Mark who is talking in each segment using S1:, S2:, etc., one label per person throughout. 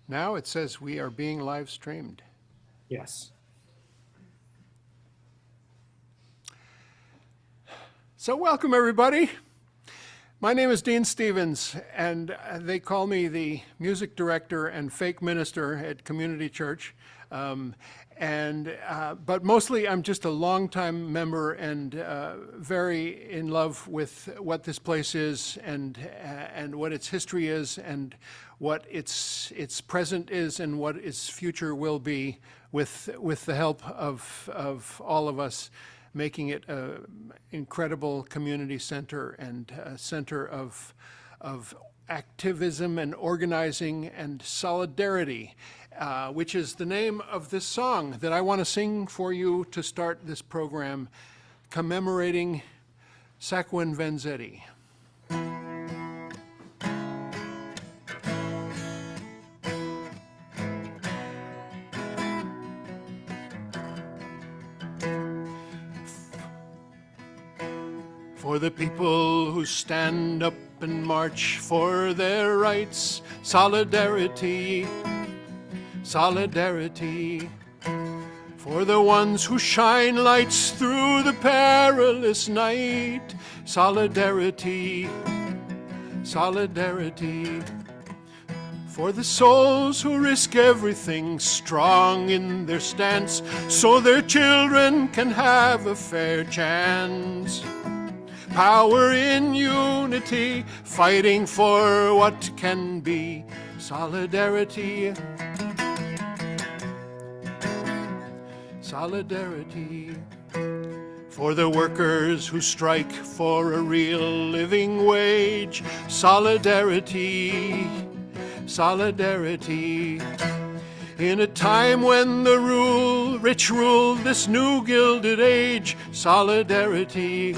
S1: Now it says we are being live streamed.
S2: Yes.
S1: So welcome everybody. My name is Dean Stevens, and they call me the music director and fake minister at Community Church. But mostly I'm just a longtime member and very in love with what this place is and what its history is and what its present is and what its future will be with the help of all of us, making it an incredible community center and a center of activism and organizing and solidarity. Which is the name of this song that I want to sing for you to start this program, commemorating Sacco and Vanzetti. For the people who stand up and march for their rights, solidarity. Solidarity. For the ones who shine lights through the perilous night, solidarity. Solidarity. For the souls who risk everything, strong in their stance, so their children can have a fair chance. Power in unity, fighting for what can be, solidarity. Solidarity. For the workers who strike for a real living wage, solidarity. Solidarity. In a time when the rich rule this new gilded age, solidarity.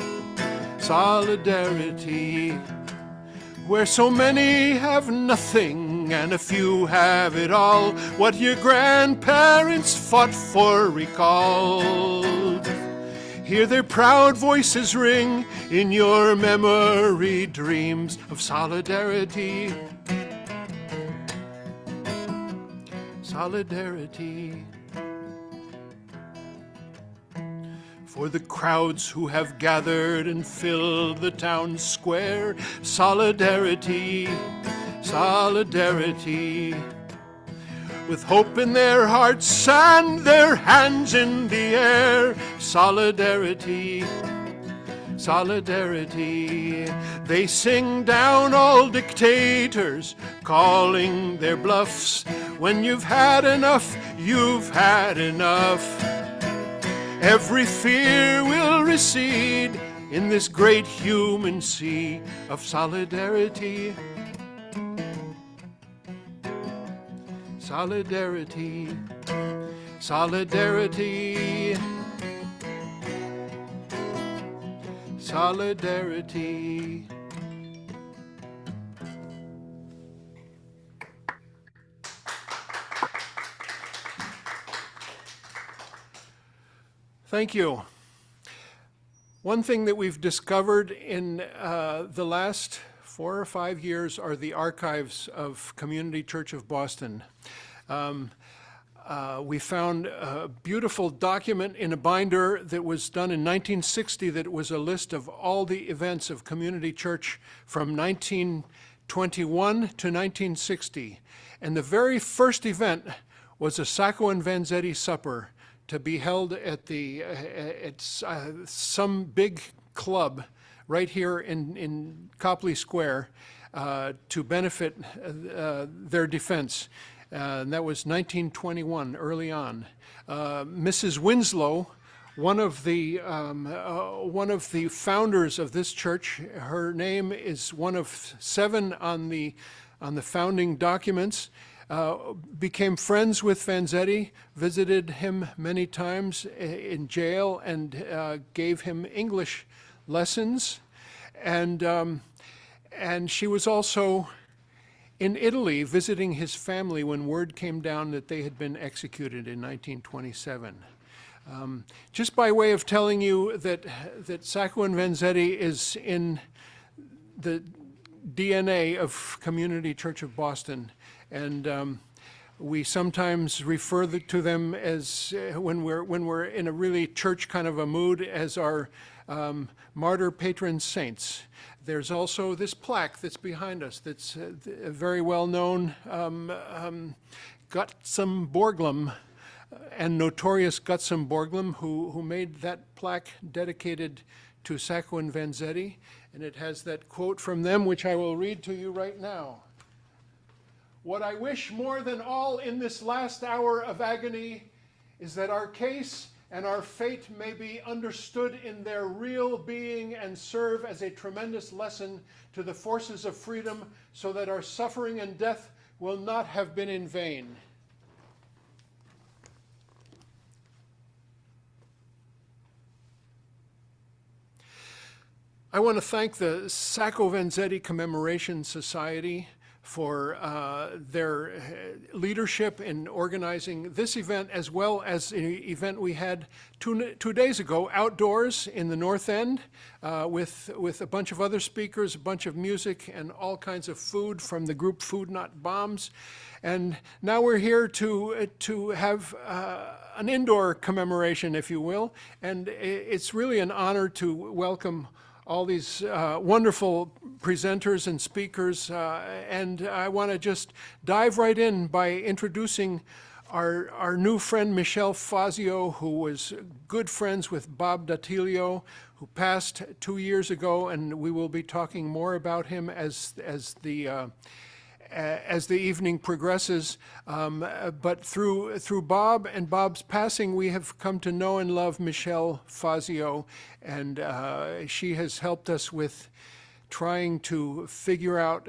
S1: Solidarity. Where so many have nothing and a few have it all, what your grandparents fought for recalled. Hear their proud voices ring in your memory dreams of solidarity. Solidarity. For the crowds who have gathered and filled the town square, solidarity, solidarity. With hope in their hearts and their hands in the air, solidarity, solidarity. They sing down all dictators, calling their bluffs. When you've had enough, you've had enough. Every fear will recede in this great human sea of solidarity. Solidarity. Solidarity. Solidarity. Thank you. One thing that we've discovered in the last 4 or 5 years are the archives of Community Church of Boston. We found a beautiful document in a binder that was done in 1960 that was a list of all the events of Community Church from 1921 to 1960. And the very first event was a Sacco and Vanzetti supper to be held at some big club right here in Copley Square to benefit their defense. And that was 1921, early on. Mrs. Winslow, one of the founders of this church, her name is one of 7 on the founding documents. Became friends with Vanzetti, visited him many times in jail, and gave him English lessons. And she was also in Italy visiting his family when word came down that they had been executed in 1927. Just by way of telling you that Sacco and Vanzetti is in the DNA of Community Church of Boston. And We sometimes refer to them as, when we're in a really church kind of a mood, as our martyr patron saints. There's also this plaque that's behind us that's very well known. Gutzon Borglum, and notorious Gutzon Borglum, who made that plaque dedicated to Sacco and Vanzetti. And it has that quote from them, which I will read to you right now. "What I wish more than all in this last hour of agony is that our case and our fate may be understood in their real being and serve as a tremendous lesson to the forces of freedom, so that our suffering and death will not have been in vain." I want to thank the Sacco Vanzetti Commemoration Society for their leadership in organizing this event, as well as an event we had two days ago outdoors in the North End with a bunch of other speakers, a bunch of music, and all kinds of food from the group Food Not Bombs. And now we're here to have an indoor commemoration, if you will, and it's really an honor to welcome all these wonderful presenters and speakers, and I want to just dive right in by introducing our new friend Michele Fazio, who was good friends with Bob Datilio, who passed 2 years ago, and we will be talking more about him as the evening progresses. But through Bob and Bob's passing, we have come to know and love Michele Fazio, and she has helped us with trying to figure out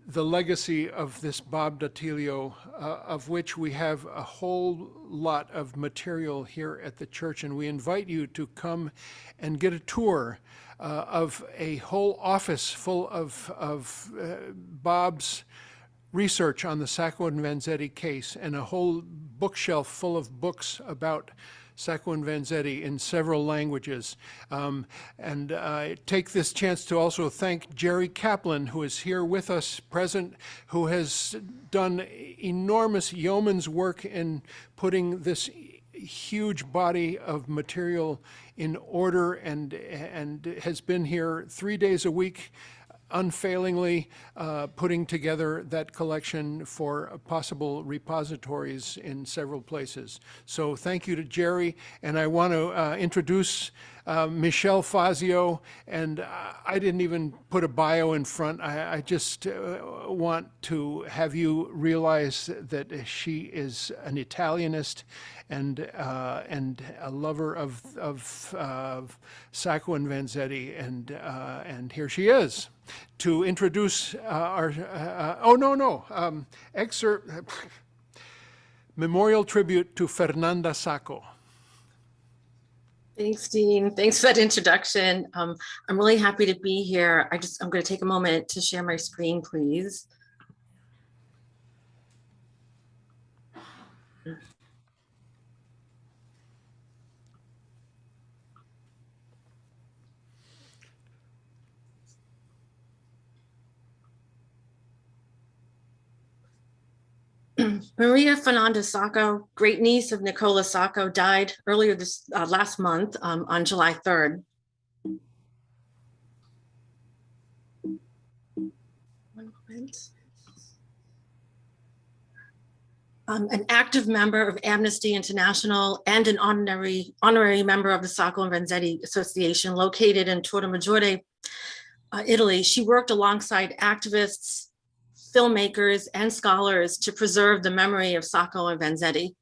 S1: the legacy of this Bob Datilio, of which we have a whole lot of material here at the church, and we invite you to come and get a tour of a whole office full of Bob's research on the Sacco and Vanzetti case, and a whole bookshelf full of books about Sacco and Vanzetti in several languages. And I take this chance to also thank Jerry Kaplan, who is here with us present, who has done enormous yeoman's work in putting this huge body of material in order, and has been here 3 days a week unfailingly putting together that collection for possible repositories in several places. So thank you to Jerry, and I want to introduce Michele Fazio, and I didn't even put a bio in front. I just want to have you realize that she is an Italianist and a lover of Sacco and Vanzetti, and here she is to introduce our excerpt, memorial tribute to Fernanda Sacco.
S2: Thanks, Dean. Thanks for that introduction. I'm really happy to be here. I'm going to take a moment to share my screen, please. Maria Fernanda Sacco, great niece of Nicola Sacco, died earlier this last month on July 3rd. One moment. An active member of Amnesty International and an honorary member of the Sacco and Vanzetti Association located in Tortomaggiore, Italy. She worked alongside activists, filmmakers, and scholars to preserve the memory of Sacco and Vanzetti.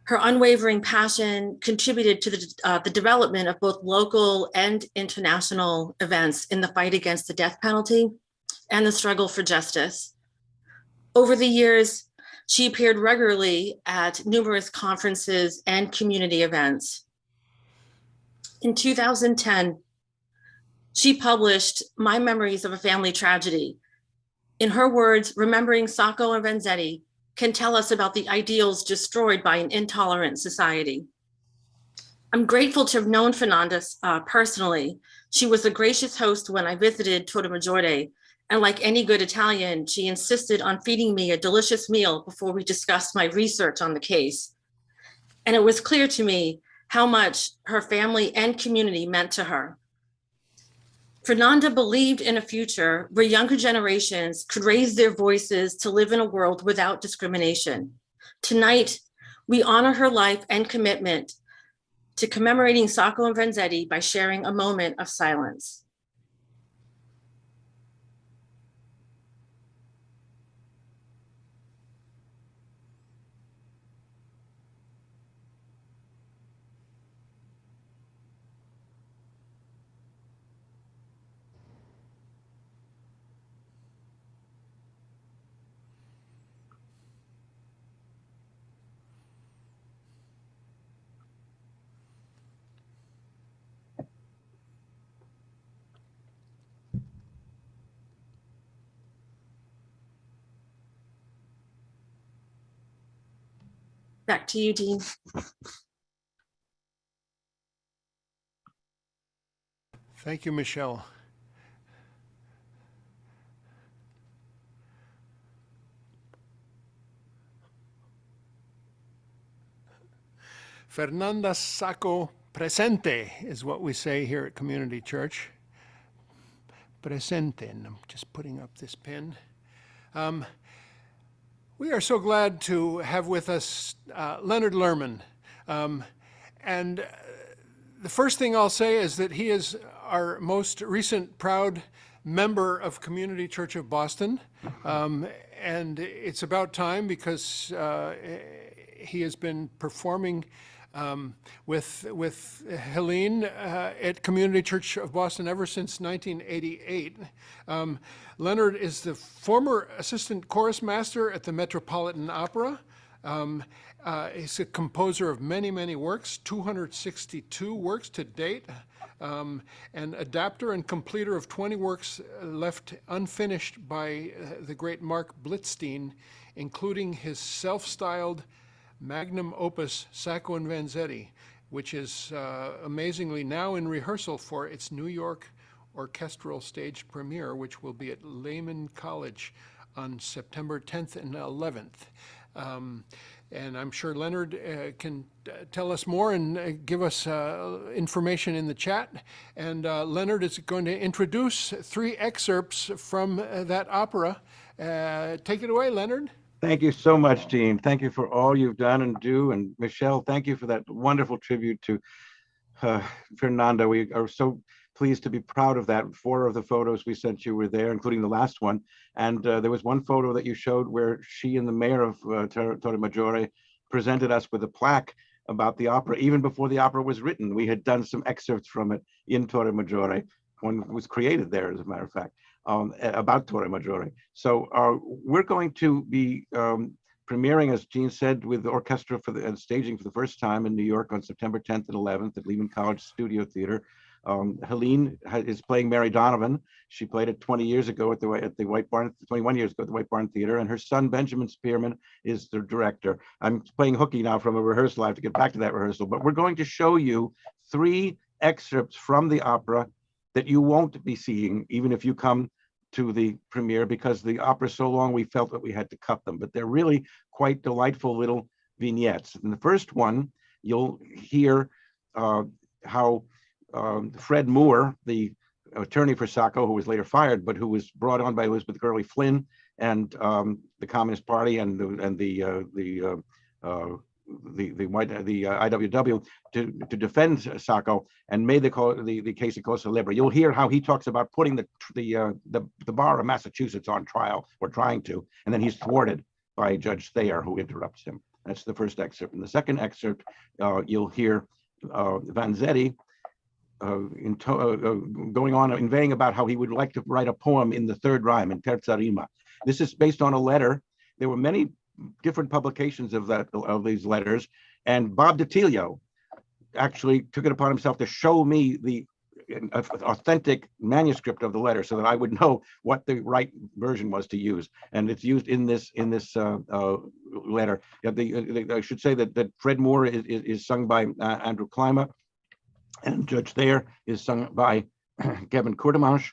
S2: Her unwavering passion contributed to the development of both local and international events in the fight against the death penalty and the struggle for justice. Over the years, she appeared regularly at numerous conferences and community events. In 2010, she published My Memories of a Family Tragedy. In her words, remembering Sacco and Vanzetti can tell us about the ideals destroyed by an intolerant society. I'm grateful to have known Fernanda personally. She was a gracious host when I visited Tortomaggiore, And like any good Italian, she insisted on feeding me a delicious meal before we discussed my research on the case. And it was clear to me how much her family and community meant to her. Fernanda believed in a future where younger generations could raise their voices to live in a world without discrimination. Tonight, we honor her life and commitment to commemorating Sacco and Vanzetti by sharing a moment of silence. Back to you, Dean.
S1: Thank you, Michele. Fernanda Sacco presente is what we say here at Community Church. Presente, and I'm just putting up this pin. We are so glad to have with us Leonard Lerman. And the first thing I'll say is that he is our most recent proud member of Community Church of Boston. And it's about time because he has been performing with Helene at Community Church of Boston ever since 1988. Leonard is the former assistant chorus master at the Metropolitan Opera. He's a composer of many, many works, 262 works to date, and adapter and completer of 20 works left unfinished by the great Mark Blitzstein, including his self-styled magnum opus, Sacco and Vanzetti, which is amazingly now in rehearsal for its New York orchestral stage premiere, which will be at Lehman College on September 10th and 11th. And I'm sure Leonard can tell us more and give us information in the chat. And Leonard is going to introduce 3 excerpts from that opera. Take it away, Leonard.
S3: Thank you so much, Dean. Thank you for all you've done and do. And Michele, thank you for that wonderful tribute to Fernanda. We are so pleased to be proud of that. 4 of the photos we sent you were there, including the last one. And there was one photo that you showed where she and the mayor of Torre Maggiore presented us with a plaque about the opera. Even before the opera was written, we had done some excerpts from it in Torre Maggiore. One was created there, as a matter of fact, about Torre Maggiore. So we're going to be premiering, as Jean said, with the orchestra and staging for the first time in New York on September 10th and 11th at Lehman College Studio Theater. Helene is playing Mary Donovan. She played it 20 years ago at the White Barn, 21 years ago at the White Barn Theater, and her son Benjamin Spearman is the director. I'm playing hooky now from a rehearsal. I have to get back to that rehearsal, but we're going to show you 3 excerpts from the opera that you won't be seeing, even if you come to the premiere, because the opera is so long we felt that we had to cut them, but they're really quite delightful little vignettes. In the first one, you'll hear how Fred Moore, the attorney for Saco, who was later fired, but who was brought on by Elizabeth Gurley Flynn and the Communist Party and the IWW to defend Saco and made the case of Cosa Libre. You'll hear how he talks about putting the bar of Massachusetts on trial, or trying to, and then he's thwarted by Judge Thayer, who interrupts him. That's the first excerpt. In the second excerpt, you'll hear Vanzetti going on inveighing about how he would like to write a poem in the 3rd rhyme, in terza rima. This is based on a letter. There were many different publications of these letters, and Bob DiTilio actually took it upon himself to show me the authentic manuscript of the letter so that I would know what the right version was to use. And it's used in this letter. I should say that Fred Moore is sung by Andrew Klima, and Judge Thayer is sung by Kevin Courtemanche.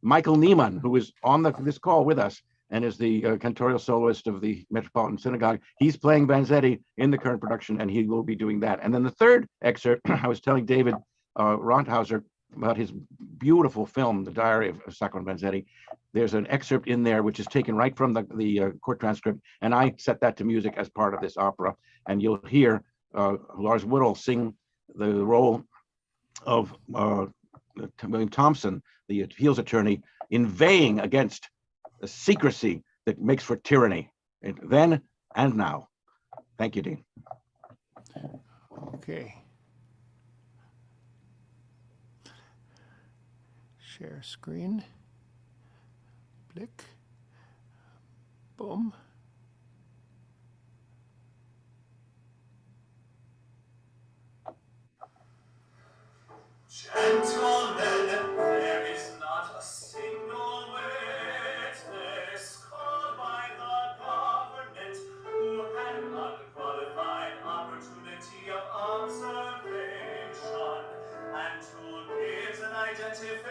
S3: Michael Niemann, who is on this call with us and is the cantorial soloist of the Metropolitan Synagogue. He's playing Vanzetti in the current production, and he will be doing that. And then the third excerpt, I was telling David Rothhauser about his beautiful film, The Diary of Sacco and Vanzetti. There's an excerpt in there which is taken right from the court transcript, and I set that to music as part of this opera. And you'll hear Lars Woodall sing the role of William Thompson, the appeals attorney, inveighing against the secrecy that makes for tyranny, then and now. Thank you, Dean.
S1: Okay. Share screen. Blick. Boom.
S4: Gentlemen, there is not a single witness called by the government who had an unqualified opportunity of observation and who gives an identification.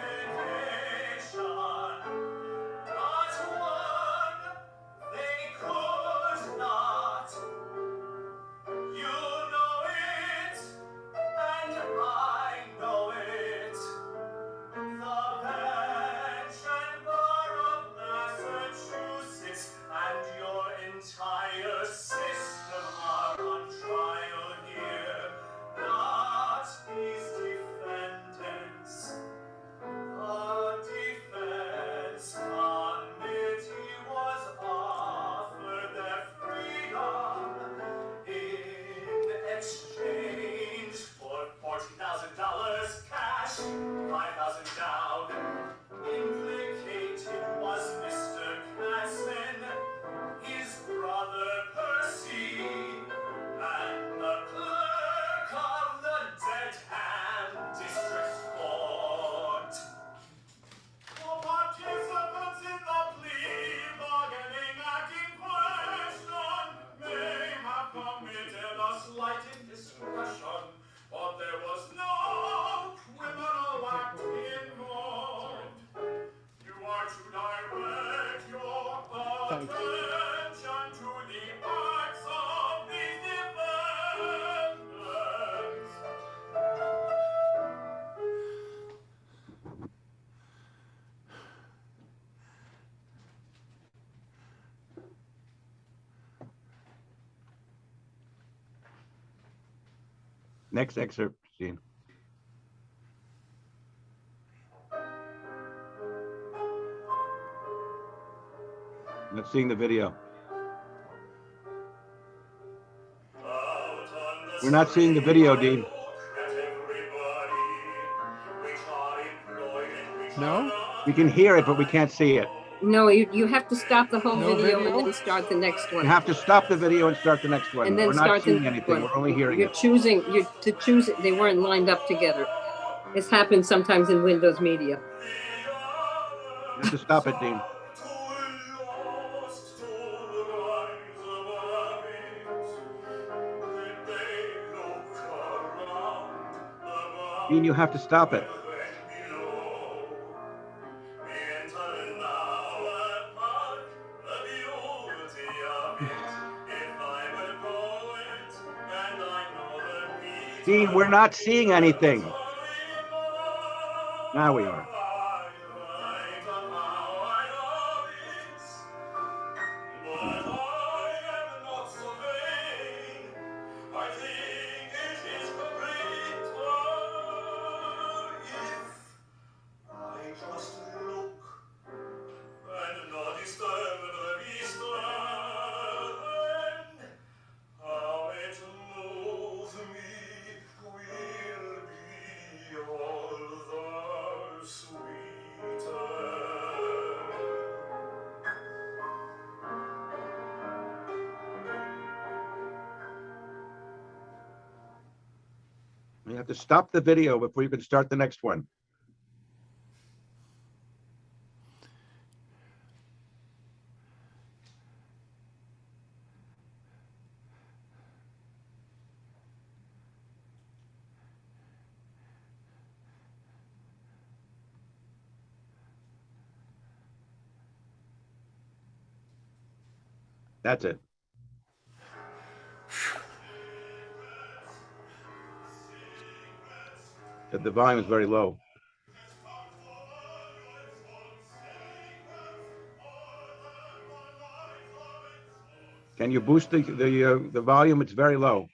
S4: Not one, they could not. You know it, and I know it. The bench and bar of Massachusetts and your entire system are on trial here. Not these defendants. The defense committee was offered their freedom in exchange for $40,000 cash, $5,000 down. Implicated was Mr. Casman, his brother Percy, and the clerk of the Dedham District Court. The participants in the plea bargaining act in question may have committed a slight indiscretion, but there was no criminal act involved. You are to direct your attention to the acts of these defendants.
S3: Next excerpt, Dean. Not seeing the video. We're not seeing the video, Dean.
S1: No?
S3: We can hear it, but we can't see it.
S5: No, you have to stop the whole
S1: No
S5: video
S1: video?
S5: and then start the next one.
S3: You have to stop the video and start the next one.
S5: And then
S3: We're not
S5: start the
S3: seeing
S5: next
S3: anything.
S5: one.
S3: We're only hearing
S5: You're
S3: it.
S5: to choose it. They weren't lined up together. This happens sometimes in Windows Media.
S3: You have to stop it, Dean. Dean, you have to stop it. Dean, we're not seeing anything. Now we are. You have to stop the video before you can start the next one. That's it. The volume is very low. Can you boost the volume? It's very low.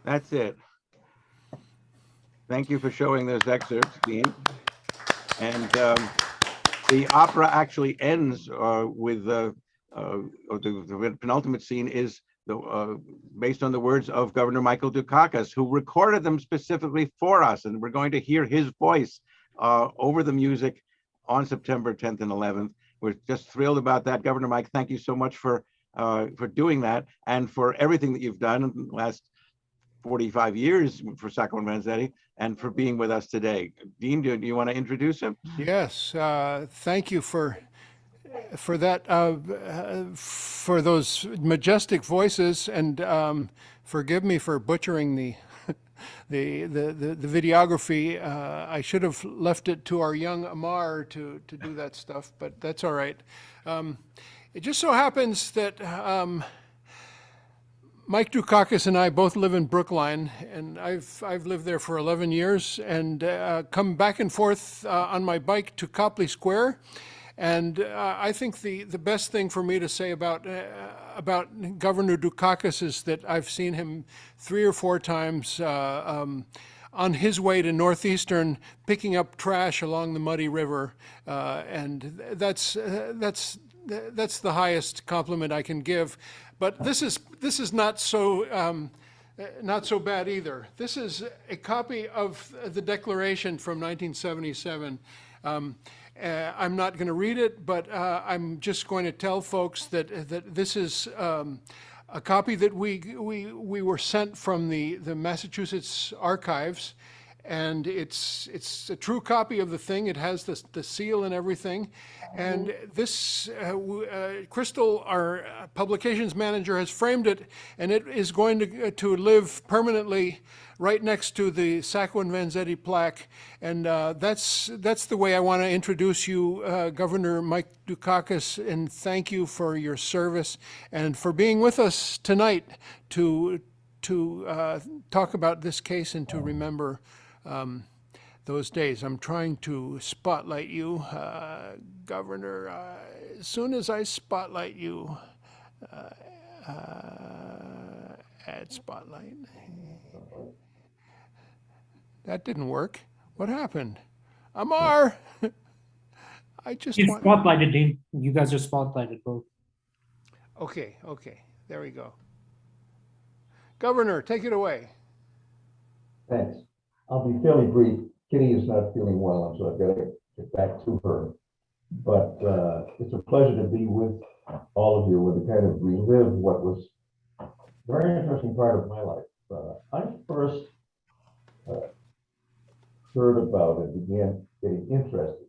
S3: That's it. Thank you for showing those excerpts, Dean. And the opera actually ends with the penultimate scene is based on the words of Governor Michael Dukakis, who recorded them specifically for us. And we're going to hear his voice over the music on September 10th and 11th. We're just thrilled about that. Governor Mike, thank you so much for doing that and for everything that you've done in the last 45 years for Sacco and Vanzetti, and for being with us today. Dean, do you want to introduce him?
S1: Yes, thank you for that, for those majestic voices, and forgive me for butchering the videography. I should have left it to our young Amar to do that stuff, but that's all right. It just so happens that Mike Dukakis and I both live in Brookline, and I've lived there for 11 years, and come back and forth on my bike to Copley Square. And I think the best thing for me to say about Governor Dukakis is that I've seen him 3 or 4 times on his way to Northeastern, picking up trash along the muddy river, and that's the highest compliment I can give. But this is not so bad either. This is a copy of the Declaration from 1977. I'm not going to read it, but I'm just going to tell folks that this is a copy that we were sent from the Massachusetts archives, and it's a true copy of the thing. It has the seal and everything. And this, Crystal, our publications manager, has framed it, and it is going to live permanently right next to the Sacco and Vanzetti plaque. And that's the way I want to introduce you, Governor Mike Dukakis, and thank you for your service and for being with us tonight to talk about this case and to remember those days. I'm trying to spotlight you, Governor. As soon as I spotlight you, Quiet spotlight. That didn't work. What happened? Amar! I just
S6: He's
S1: want.
S6: spotlighted, Dean. You guys are spotlighted both.
S1: Okay, okay. There we go. Governor, take it away.
S7: Thanks. I'll be fairly brief. Kitty is not feeling well, so I've got to get back to her. But it's a pleasure to be with all of you and to kind of relive what was a very interesting part of my life. I first heard about and began getting interested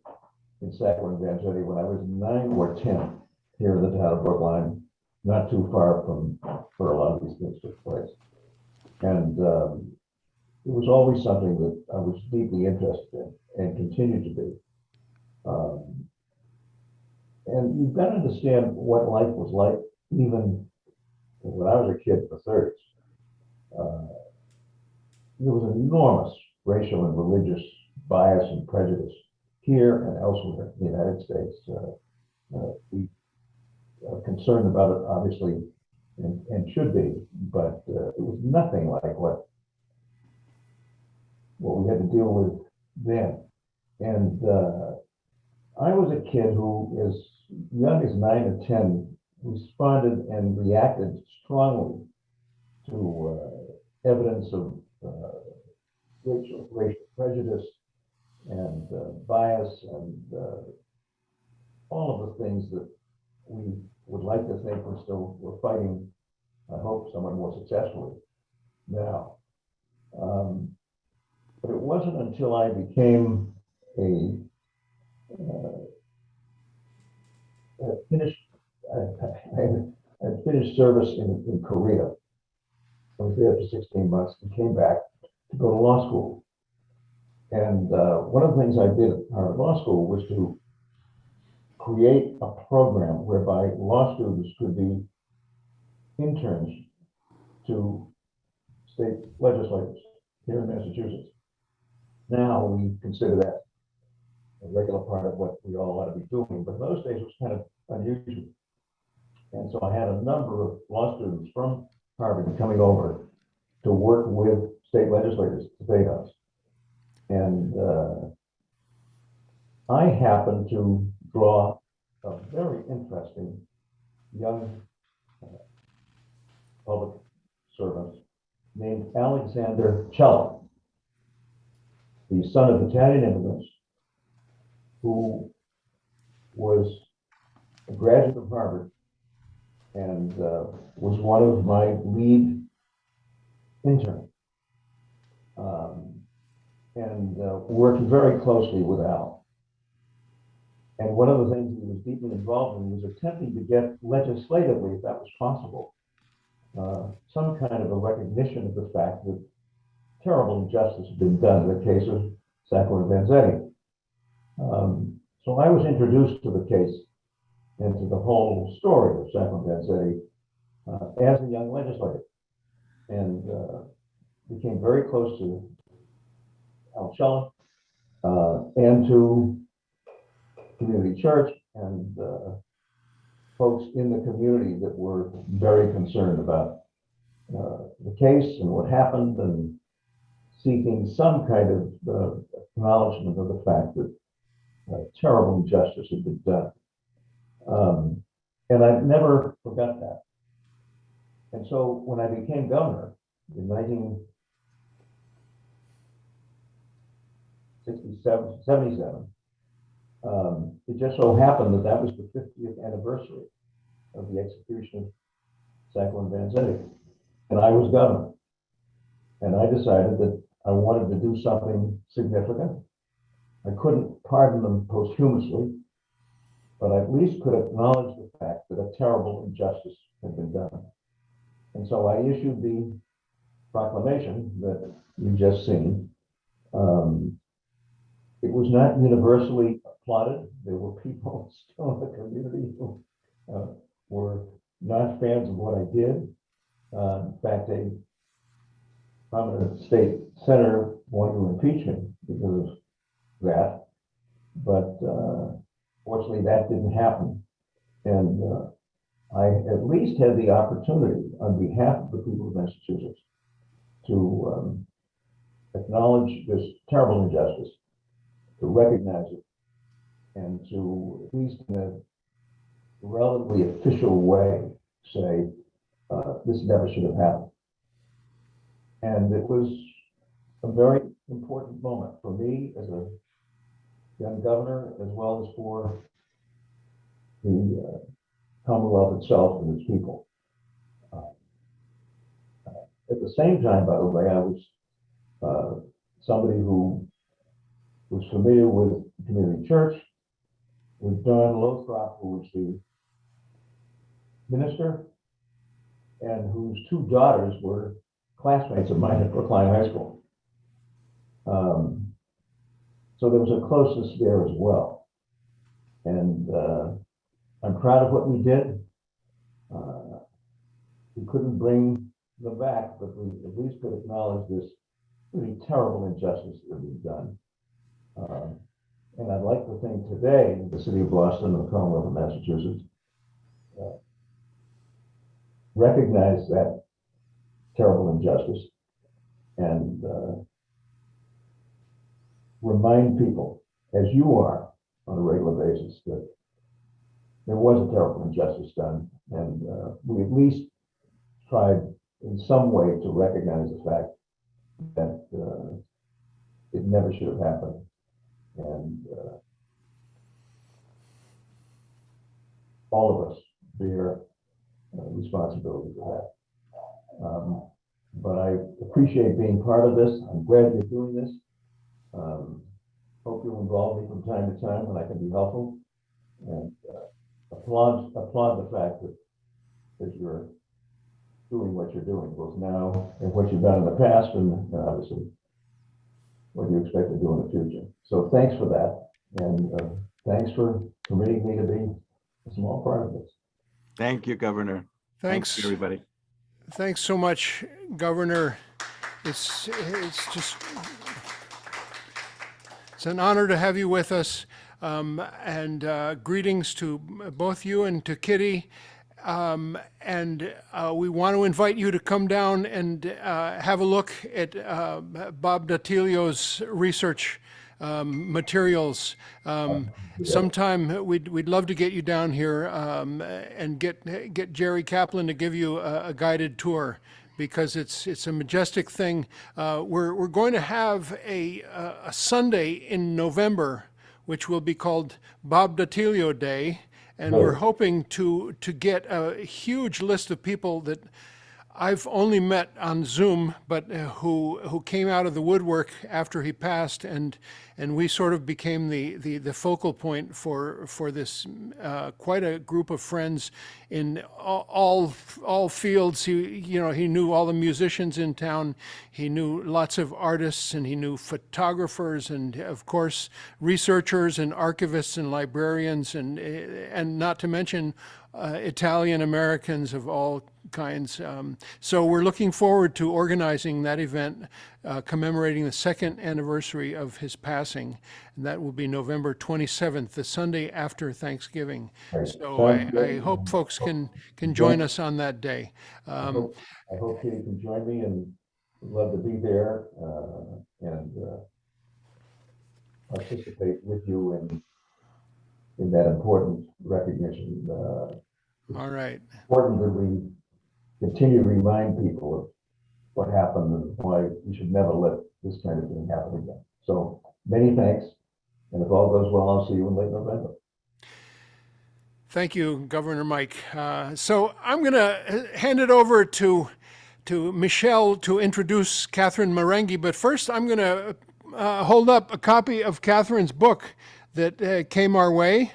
S7: in Sacco and Vanzetti when I was 9 or 10 here in the town of Brookline, not too far from where a lot of these things took place. And it was always something that I was deeply interested in and continue to be. And you've got to understand what life was like even when I was a kid in the 30s. There was enormous racial and religious bias and prejudice here and elsewhere in the United States. We are concerned about it, obviously, and should be, but it was nothing like what we had to deal with then. And I was a kid who, as young as 9 or 10, responded and reacted strongly to evidence of racial prejudice and bias and all of the things that we would like to think we're fighting, I hope, somewhat more successfully now. But it wasn't until I became I had finished service in Korea. I was there for 16 months and came back to go to law school. And one of the things I did at Harvard Law School was to create a program whereby law students could be interns to state legislators here in Massachusetts. Now we consider that a regular part of what we all ought to be doing, but in those days it was kind of unusual. And so I had a number of law students from Harvard coming over to work with state legislators at the State House. And I happened to draw a very interesting young public servant named Alexander Cello, the son of Italian immigrants, who was a graduate of Harvard and was one of my lead interns, and worked very closely with Al. And one of the things he was deeply involved in was attempting to get legislatively, if that was possible, some kind of a recognition of the fact that terrible injustice had been done in the case of Sacco and Vanzetti. So I was introduced to the case and to the whole story of Sacco and Vanzetti as a young legislator, and became very close to Al Cello and to community church and folks in the community that were very concerned about the case and what happened, and seeking some kind of acknowledgement of the fact that terrible injustice had been done. And I've never forgot that. And so when I became governor in 1977, it just so happened that that was the 50th anniversary of the execution of Sacco and Vanzetti. And I was governor. And I decided that I wanted to do something significant. I couldn't pardon them posthumously, but I at least could acknowledge the fact that a terrible injustice had been done. And so I issued the proclamation that you've just seen. It was not universally applauded. There were people still in the community who were not fans of what I did. In fact, a prominent state senator wanted to impeach me because of that. But fortunately, that didn't happen. And I at least had the opportunity on behalf of the people of Massachusetts to acknowledge this terrible injustice, to recognize it, and to, at least in a relatively official way, say, this never should have happened. And it was a very important moment for me as a young governor, as well as for the Commonwealth itself and its people. At the same time, by the way, I was somebody who was familiar with the community church, with Don Lothrop, who was the minister, and whose two daughters were classmates of mine at Brookline High School. So there was a closeness there as well. And I'm proud of what we did. We couldn't bring them back, but we at least could acknowledge this pretty terrible injustice that we've done. And I'd like to think today, the city of Boston and the Commonwealth of Massachusetts recognize that terrible injustice and remind people, as you are on a regular basis, that there was a terrible injustice done, and we at least tried in some way to recognize the fact that it never should have happened. And all of us bear responsibility for that. But I appreciate being part of this. I'm glad you're doing this. Hope you'll involve me from time to time when I can be helpful. And applaud the fact that you're doing what you're doing, both now and what you've done in the past, and obviously what you expect to do in the future. So thanks for that, and thanks for permitting me to be a small part of this.
S3: Thank you, Governor.
S1: Thanks,
S3: everybody.
S1: Thanks so much, Governor. It's an honor to have you with us, and greetings to both you and to Kitty. And we want to invite you to come down and have a look at Bob Datilio's research materials. Sometime we'd love to get you down here and get Jerry Kaplan to give you a guided tour, because it's a majestic thing. We're going to have a Sunday in November, which will be called Bob Datilio Day. And we're hoping to get a huge list of people that I've only met on Zoom, but who came out of the woodwork after he passed, and we sort of became the focal point for this quite a group of friends in all fields. He knew all the musicians in town, he knew lots of artists, and he knew photographers, and of course researchers and archivists and librarians, and not to mention Italian Americans of all kinds. So we're looking forward to organizing that event commemorating the second anniversary of his passing, and that will be November 27th, the Sunday after Thanksgiving. So I hope folks can join us on that day.
S7: I hope Kitty can join me, and would love to be there and participate with you in that important recognition.
S1: All right.
S7: Important that we continue to remind people of what happened and why we should never let this kind of thing happen again. So many thanks, and if all goes well, I'll see you in late November.
S1: Thank you, Governor Mike. So I'm going to hand it over to Michele to introduce Catherine Morengi, but first I'm going to hold up a copy of Catherine's book that came our way.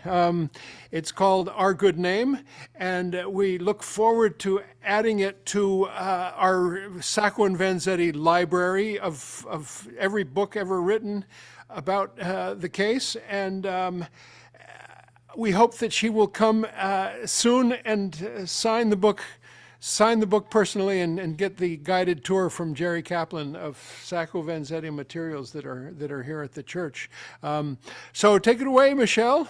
S1: It's called Our Good Name, and we look forward to adding it to our Sacco and Vanzetti library of every book ever written about the case. And we hope that she will come soon and sign the book personally and get the guided tour from Jerry Kaplan of Sacco Vanzetti materials that are here at the church. So take it away, Michele.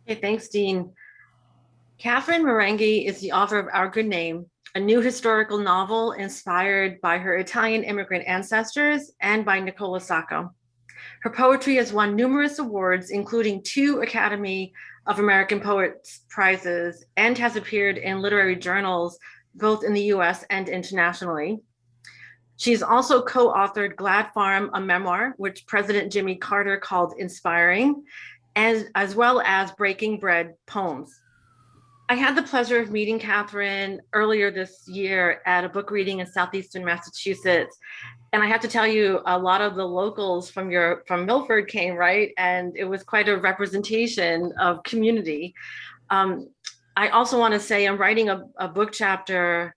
S2: Okay, thanks, Dean. Catherine Marenghi is the author of Our Good Name, a new historical novel inspired by her Italian immigrant ancestors and by Nicola Sacco. Her poetry has won numerous awards, including 2 Academy of American Poets Prizes, and has appeared in literary journals, both in the US and internationally. She's also co-authored Glad Farm, a memoir, which President Jimmy Carter called inspiring, as well as Breaking Bread poems. I had the pleasure of meeting Catherine earlier this year at a book reading in Southeastern Massachusetts. And I have to tell you, a lot of the locals from Milford came, right? And it was quite a representation of community. I also want to say I'm writing a book chapter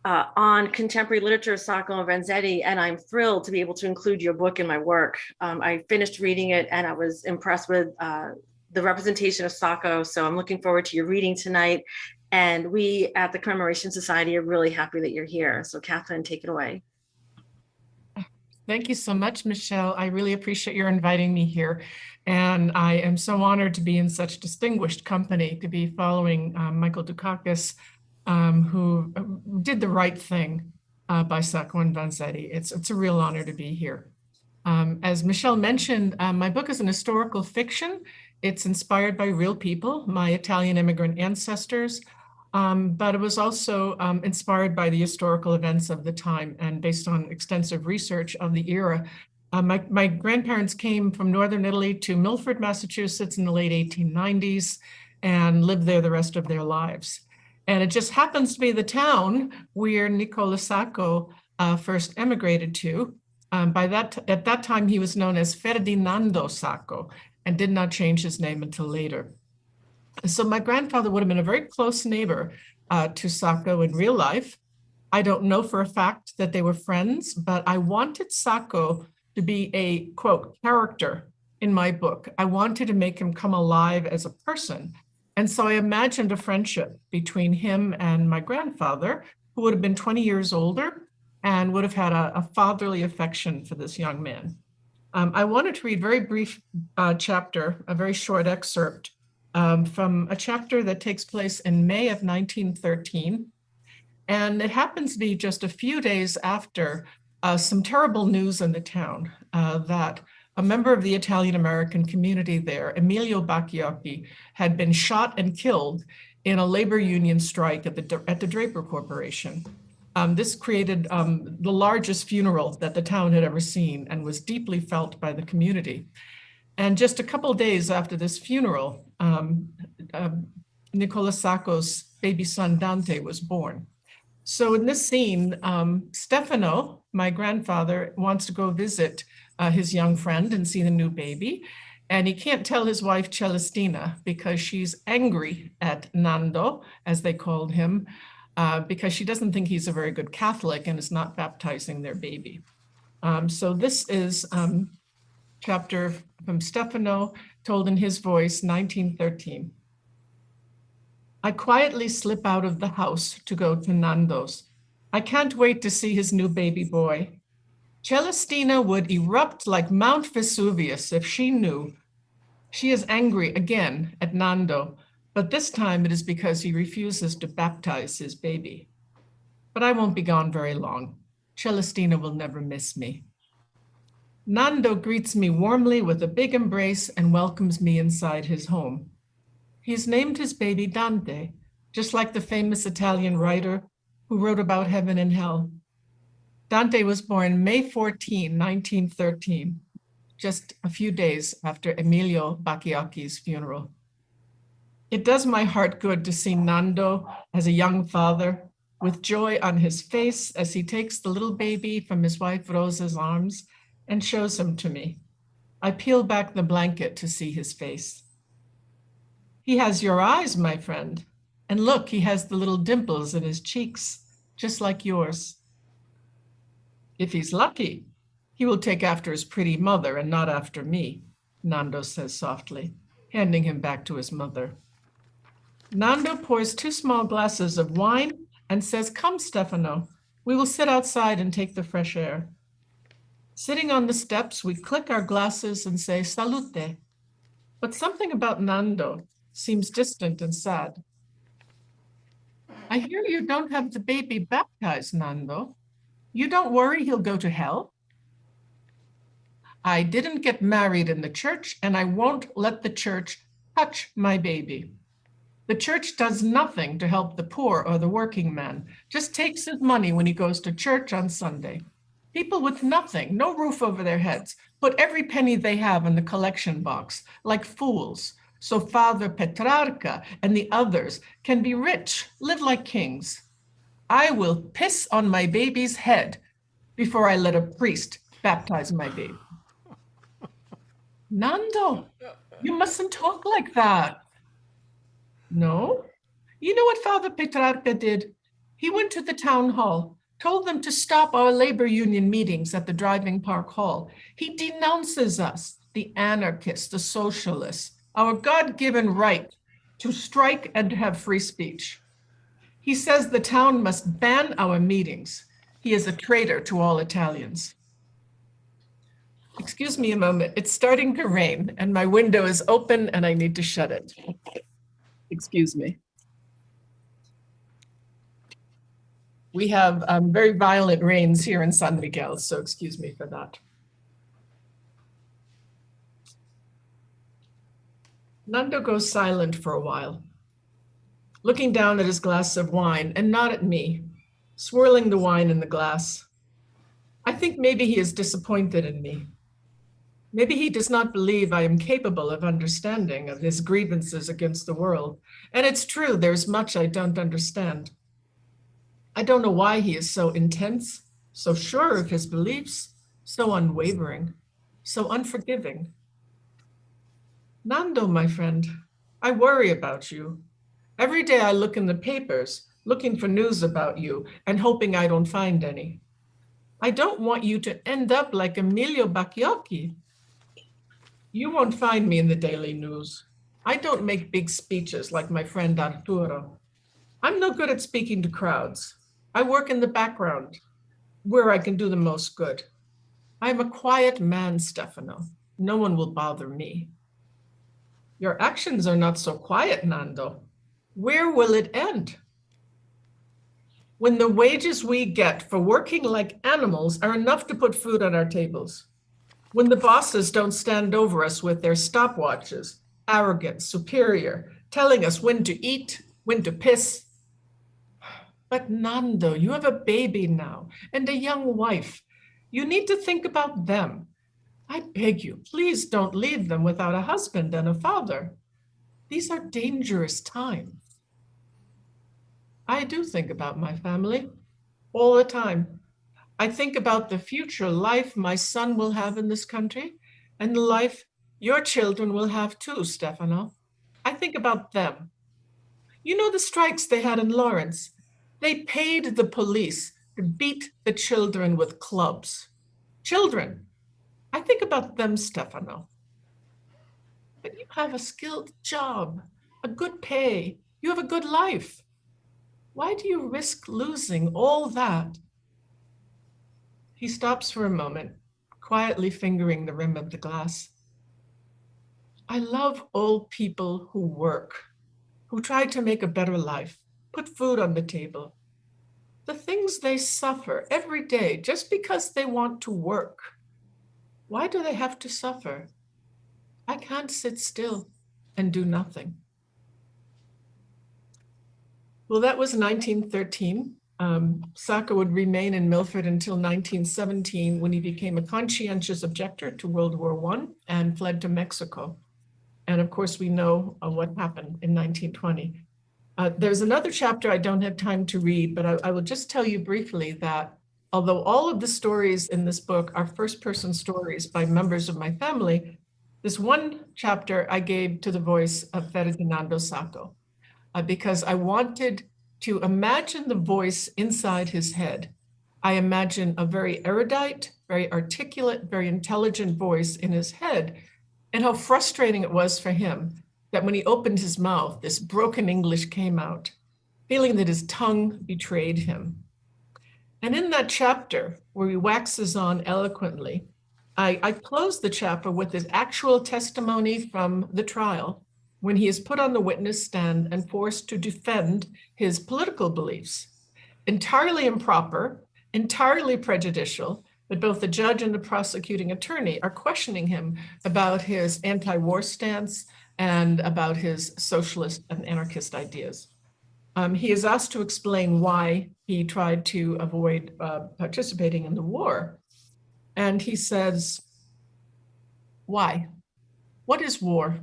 S2: on contemporary literature, Sacco and Vanzetti, and I'm thrilled to be able to include your book in my work. I finished reading it and I was impressed with the representation of Saco. So I'm looking forward to your reading tonight. And we at the Commemoration Society are really happy that you're here. So Catherine, take it away.
S8: Thank you so much, Michele. I really appreciate your inviting me here. And I am so honored to be in such distinguished company, to be following Michael Dukakis, who did the right thing by Sacco and Vanzetti. It's a real honor to be here. As Michele mentioned, my book is an historical fiction. It's inspired by real people, my Italian immigrant ancestors, but it was also inspired by the historical events of the time and based on extensive research of the era. My grandparents came from Northern Italy to Milford, Massachusetts in the late 1890s and lived there the rest of their lives. And it just happens to be the town where Nicola Sacco first emigrated to. At that time, he was known as Ferdinando Sacco and did not change his name until later. So my grandfather would have been a very close neighbor to Sacco in real life. I don't know for a fact that they were friends, but I wanted Sacco to be a, quote, character in my book. I wanted to make him come alive as a person. And so I imagined a friendship between him and my grandfather, who would have been 20 years older and would have had a fatherly affection for this young man. I wanted to read a very brief chapter, a very short excerpt from a chapter that takes place in May of 1913. And it happens to be just a few days after some terrible news in the town that a member of the Italian-American community there, Emilio Bacchiocchi, had been shot and killed in a labor union strike at the Draper Corporation. This created the largest funeral that the town had ever seen and was deeply felt by the community. And just a couple of days after this funeral, Nicola Sacco's baby son, Dante, was born. So in this scene, Stefano, my grandfather, wants to go visit his young friend and see the new baby. And he can't tell his wife, Celestina, because she's angry at Nando, as they called him, because she doesn't think he's a very good Catholic and is not baptizing their baby. So this is chapter from Stefano, told in his voice, 1913. I quietly slip out of the house to go to Nando's. I can't wait to see his new baby boy. Celestina would erupt like Mount Vesuvius if she knew. She is angry again at Nando, but this time it is because he refuses to baptize his baby. But I won't be gone very long. Celestina will never miss me. Nando greets me warmly with a big embrace and welcomes me inside his home. He's named his baby Dante, just like the famous Italian writer who wrote about heaven and hell. Dante was born May 14, 1913, just a few days after Emilio Bacchiocchi's funeral. It does my heart good to see Nando as a young father with joy on his face as he takes the little baby from his wife Rosa's arms and shows him to me. I peel back the blanket to see his face. He has your eyes, my friend. And look, he has the little dimples in his cheeks, just like yours. If he's lucky, he will take after his pretty mother and not after me, Nando says softly, handing him back to his mother. Nando pours 2 small glasses of wine and says, "Come, Stefano, we will sit outside and take the fresh air." Sitting on the steps, we click our glasses and say, "Salute." But something about Nando seems distant and sad. I hear you don't have the baby baptized, Nando. You don't worry he'll go to hell? I didn't get married in the church, and I won't let the church touch my baby. The church does nothing to help the poor or the working man, just takes his money when he goes to church on Sunday. People with nothing, no roof over their heads, put every penny they have in the collection box, like fools, so Father Petrarca and the others can be rich, live like kings. I will piss on my baby's head before I let a priest baptize my baby. Nando, you mustn't talk like that. No? You know what Father Petrarca did? He went to the town hall, told them to stop our labor union meetings at the driving park hall. He denounces us, the anarchists, the socialists, our God-given right to strike and have free speech. He says the town must ban our meetings. He is a traitor to all Italians. Excuse me a moment. It's starting to rain and my window is open and I need to shut it. Excuse me. We have very violent rains here in San Miguel, so excuse me for that. Nando goes silent for a while, looking down at his glass of wine and not at me, swirling the wine in the glass. I think maybe he is disappointed in me. Maybe he does not believe I am capable of understanding of his grievances against the world. And it's true, there's much I don't understand. I don't know why he is so intense, so sure of his beliefs, so unwavering, so unforgiving. Nando, my friend, I worry about you. Every day I look in the papers, looking for news about you and hoping I don't find any. I don't want you to end up like Emilio Bacchiocchi. You won't find me in the daily news. I don't make big speeches like my friend Arturo. I'm no good at speaking to crowds. I work in the background, where I can do the most good. I'm a quiet man, Stefano. No one will bother me. Your actions are not so quiet, Nando. Where will it end? When the wages we get for working like animals are enough to put food on our tables. When the bosses don't stand over us with their stopwatches, arrogant, superior, telling us when to eat, when to piss. But Nando, you have a baby now and a young wife. You need to think about them. I beg you, please don't leave them without a husband and a father. These are dangerous times. I do think about my family all the time. I think about the future life my son will have in this country and the life your children will have too, Stefano. I think about them. You know the strikes they had in Lawrence? They paid the police to beat the children with clubs. Children. I think about them, Stefano. But you have a skilled job, a good pay. You have a good life. Why do you risk losing all that? He stops for a moment, quietly fingering the rim of the glass. I love old people who work, who try to make a better life, put food on the table. The things they suffer every day just because they want to work. Why do they have to suffer? I can't sit still and do nothing. Well, that was 1913. Saco would remain in Milford until 1917 when he became a conscientious objector to World War I and fled to Mexico. And of course, we know what happened in 1920. There's another chapter I don't have time to read, but I will just tell you briefly that although all of the stories in this book are first-person stories by members of my family, this one chapter I gave to the voice of Ferdinando Sacco because I wanted to imagine the voice inside his head. I imagine a very erudite, very articulate, very intelligent voice in his head, and how frustrating it was for him that when he opened his mouth, this broken English came out, feeling that his tongue betrayed him. And in that chapter, where he waxes on eloquently, I closed the chapter with his actual testimony from the trial when he is put on the witness stand and forced to defend his political beliefs. Entirely improper, entirely prejudicial, but both the judge and the prosecuting attorney are questioning him about his anti-war stance and about his socialist and anarchist ideas. He is asked to explain why he tried to avoid participating in the war. And he says, why? What is war?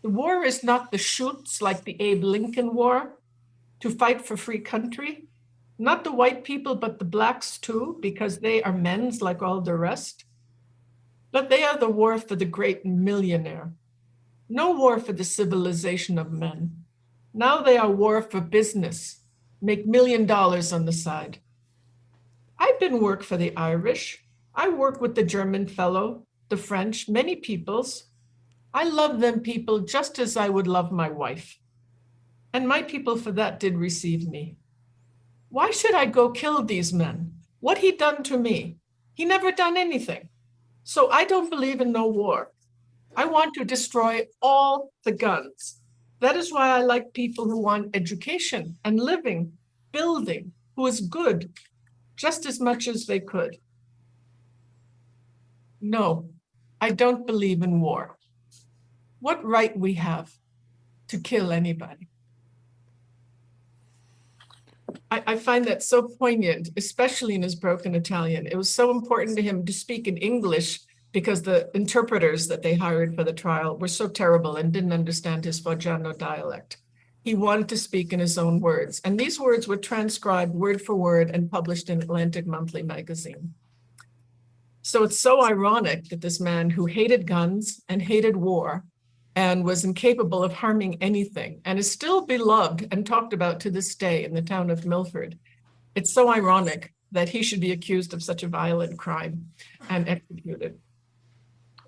S8: The war is not the shoots like the Abe Lincoln War, to fight for free country. Not the white people, but the blacks too, because they are men's like all the rest. But they are the war for the great millionaire. No war for the civilization of men. Now they are war for business, make $1 million on the side. I've been work for the Irish. I work with the German fellow, the French, many peoples. I love them people just as I would love my wife. And my people for that did receive me. Why should I go kill these men? What he done to me? He never done anything. So I don't believe in no war. I want to destroy all the guns. That is why I like people who want education and living, building, who is good, just as much as they could. No, I don't believe in war. What right we have to kill anybody? I find that so poignant, especially in his broken Italian. It was so important to him to speak in English because the interpreters that they hired for the trial were so terrible and didn't understand his Foggiano dialect. He wanted to speak in his own words, and these words were transcribed word for word and published in Atlantic Monthly magazine. So it's so ironic that this man who hated guns and hated war and was incapable of harming anything and is still beloved and talked about to this day in the town of Milford. It's so ironic that he should be accused of such a violent crime and executed.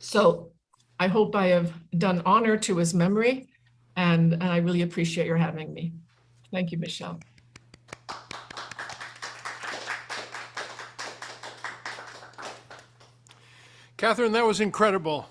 S8: So I hope I have done honor to his memory, and I really appreciate your having me. Thank you, Michele.
S1: Catherine, that was incredible.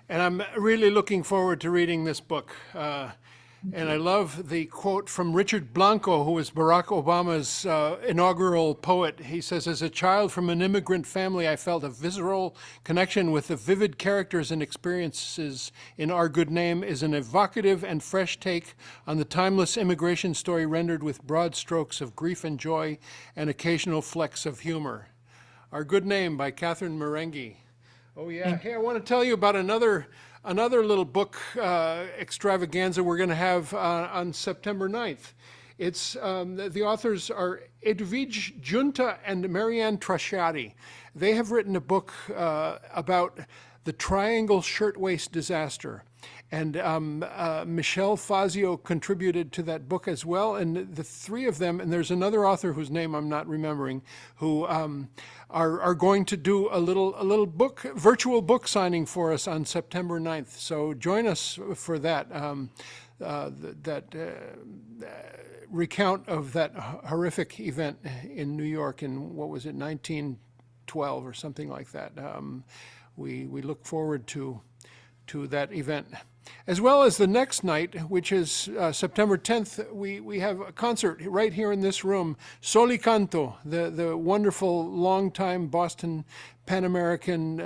S1: And I'm really looking forward to reading this book. And I love the quote from Richard Blanco, who was Barack Obama's inaugural poet. He says, as a child from an immigrant family, I felt a visceral connection with the vivid characters and experiences in Our Good Name is an evocative and fresh take on the timeless immigration story rendered with broad strokes of grief and joy and occasional flecks of humor. Our Good Name by Catherine Morengi. Oh yeah, hey, I want to tell you about another little book extravaganza we're going to have on September 9th. It's the authors are Edwige Giunta and Marianne Trasciatti. They have written a book about the Triangle Shirtwaist disaster. And Michele Fazio contributed to that book as well. And the three of them, and there's another author whose name I'm not remembering, who are going to do a little book, virtual book signing for us on September 9th. So join us for that, recount of that horrific event in New York in, what was it, 1912 or something like that. We look forward to that event. As well as the next night, which is September 10th, we have a concert right here in this room. Soli Canto, the wonderful longtime Boston Pan-American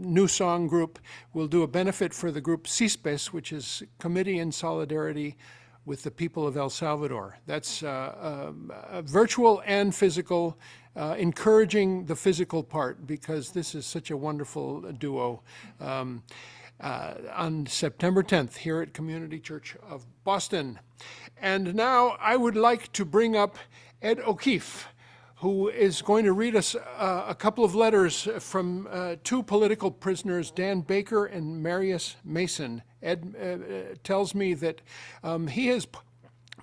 S1: new song group, will do a benefit for the group CISPES, which is Committee in Solidarity with the People of El Salvador. That's virtual and physical, encouraging the physical part because this is such a wonderful duo. On September 10th here at Community Church of Boston. And now I would like to bring up Ed O'Keefe, who is going to read us a couple of letters from two political prisoners, Dan Baker and Marius Mason. Ed tells me that he has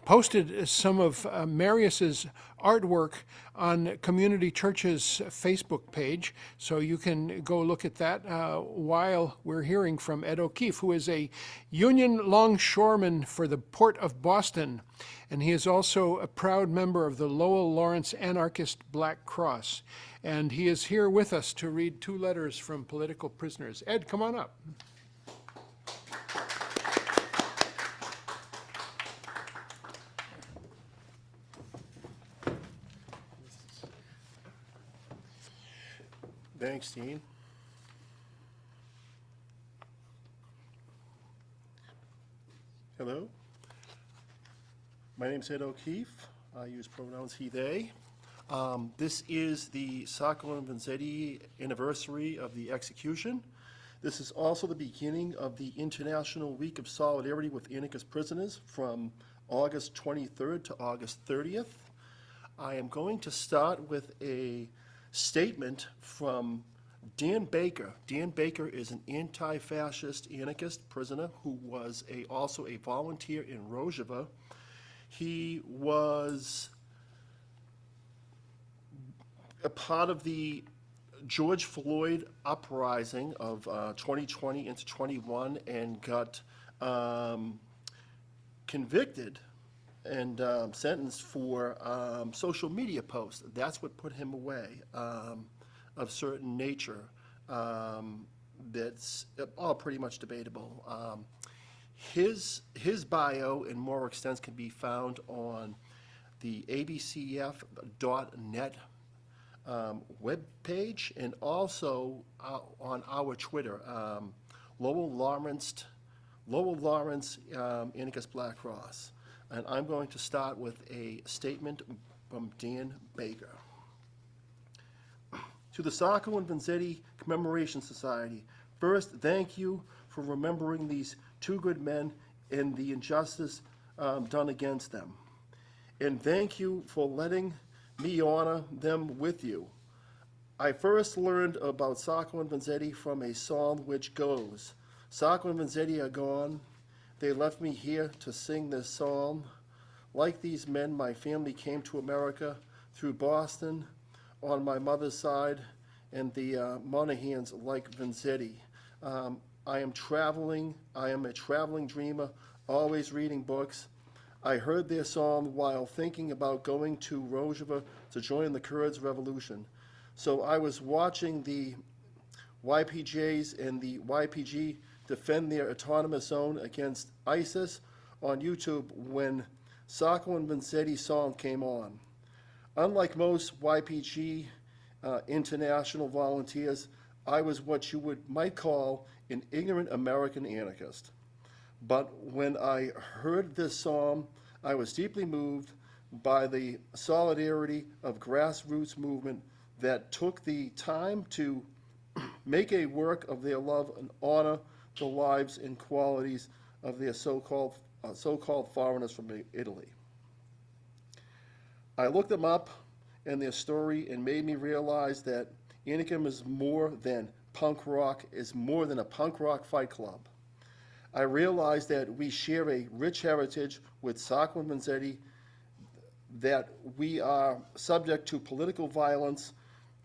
S1: posted some of Marius's artwork on Community Church's Facebook page, so you can go look at that while we're hearing from Ed O'Keefe, who is a Union longshoreman for the Port of Boston, and he is also a proud member of the Lowell Lawrence Anarchist Black Cross, and he is here with us to read two letters from political prisoners. Ed, come on up.
S9: Thanks, Dean. Hello. My name's Ed O'Keefe. I use pronouns he, they. This is the Sacco and Vanzetti anniversary of the execution. This is also the beginning of the International Week of Solidarity with Anarchist Prisoners from August 23rd to August 30th. I am going to start with a statement from Dan Baker. Dan Baker is an anti-fascist anarchist prisoner who was also a volunteer in Rojava. He was a part of the George Floyd uprising of 2020 into 21 and got convicted and sentenced for social media posts. That's what put him away of certain nature. That's all pretty much debatable. His bio and more extents can be found on the abcf.net webpage and also on our Twitter, Lowell Lawrence Anarchist Black Cross. And I'm going to start with a statement from Dan Baker. To the Sacco and Vanzetti Commemoration Society, first, thank you for remembering these two good men and the injustice done against them. And thank you for letting me honor them with you. I first learned about Sacco and Vanzetti from a song which goes, Sacco and Vanzetti are gone. They left me here to sing this song. Like these men, my family came to America through Boston on my mother's side and the Monahans like Vanzetti. I am a traveling dreamer, always reading books. I heard their song while thinking about going to Rojava to join the Kurds revolution. So I was watching the YPJs and the YPG defend their autonomous zone against ISIS on YouTube when Sacco and Vanzetti's song came on. Unlike most YPG international volunteers, I was what you might call an ignorant American anarchist. But when I heard this song, I was deeply moved by the solidarity of grassroots movement that took the time to make a work of their love and honor the lives and qualities of their so-called foreigners from Italy. I looked them up and their story and made me realize that anarchism is more than punk rock, is more than a punk rock fight club. I realized that we share a rich heritage with Sacco and Vanzetti, that we are subject to political violence,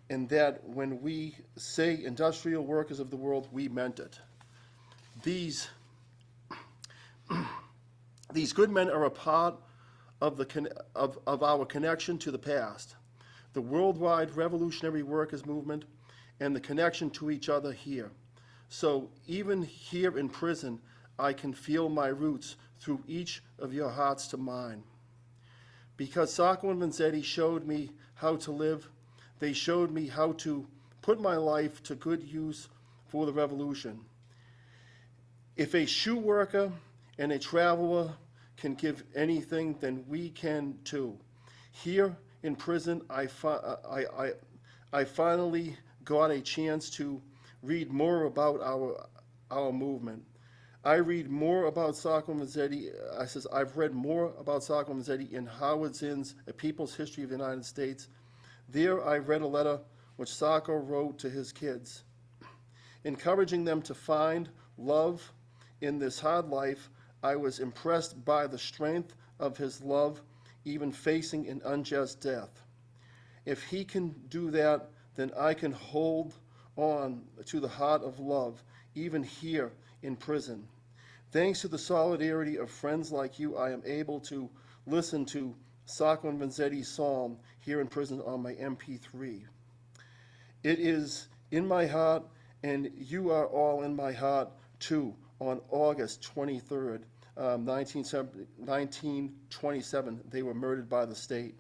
S9: and that when we say industrial workers of the world, we meant it. These good men are a part of our connection to the past, the worldwide revolutionary workers movement, and the connection to each other here. So even here in prison, I can feel my roots through each of your hearts to mine. Because Sacco and Vanzetti showed me how to live, they showed me how to put my life to good use for the revolution. If a shoe worker and a traveler can give anything, then we can too. Here in prison, I finally got a chance to read more about our movement. I read more about Sacco and Vanzetti. I've read more about Sacco and Vanzetti in Howard Zinn's A People's History of the United States. There I read a letter which Sacco wrote to his kids, encouraging them to find love in this hard life. I was impressed by the strength of his love, even facing an unjust death. If he can do that, then I can hold on to the heart of love, even here in prison. Thanks to the solidarity of friends like you, I am able to listen to Sacco and Vanzetti's psalm here in prison on my MP3. It is in my heart, and you are all in my heart too, on August 23rd, 1927, they were murdered by the state.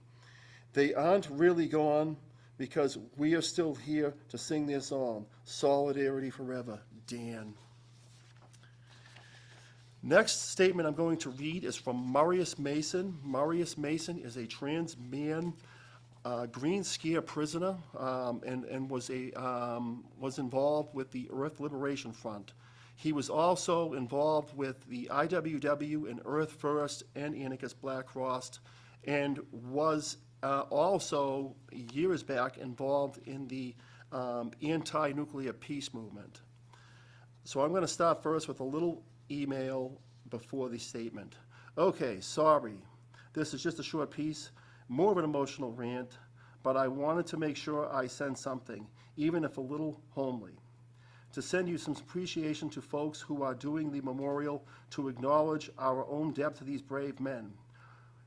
S9: They aren't really gone, because we are still here to sing their song, Solidarity Forever, Dan. Next statement I'm going to read is from Marius Mason. Marius Mason is a trans man, Green Scare prisoner, and was involved with the Earth Liberation Front. He was also involved with the IWW and Earth First and Anarchist Black Cross, and was also years back involved in the anti-nuclear peace movement. So I'm going to start first with a little email before the statement. Okay, sorry. This is just a short piece, more of an emotional rant, but I wanted to make sure I send something, even if a little homely, to send you some appreciation to folks who are doing the memorial to acknowledge our own debt to these brave men.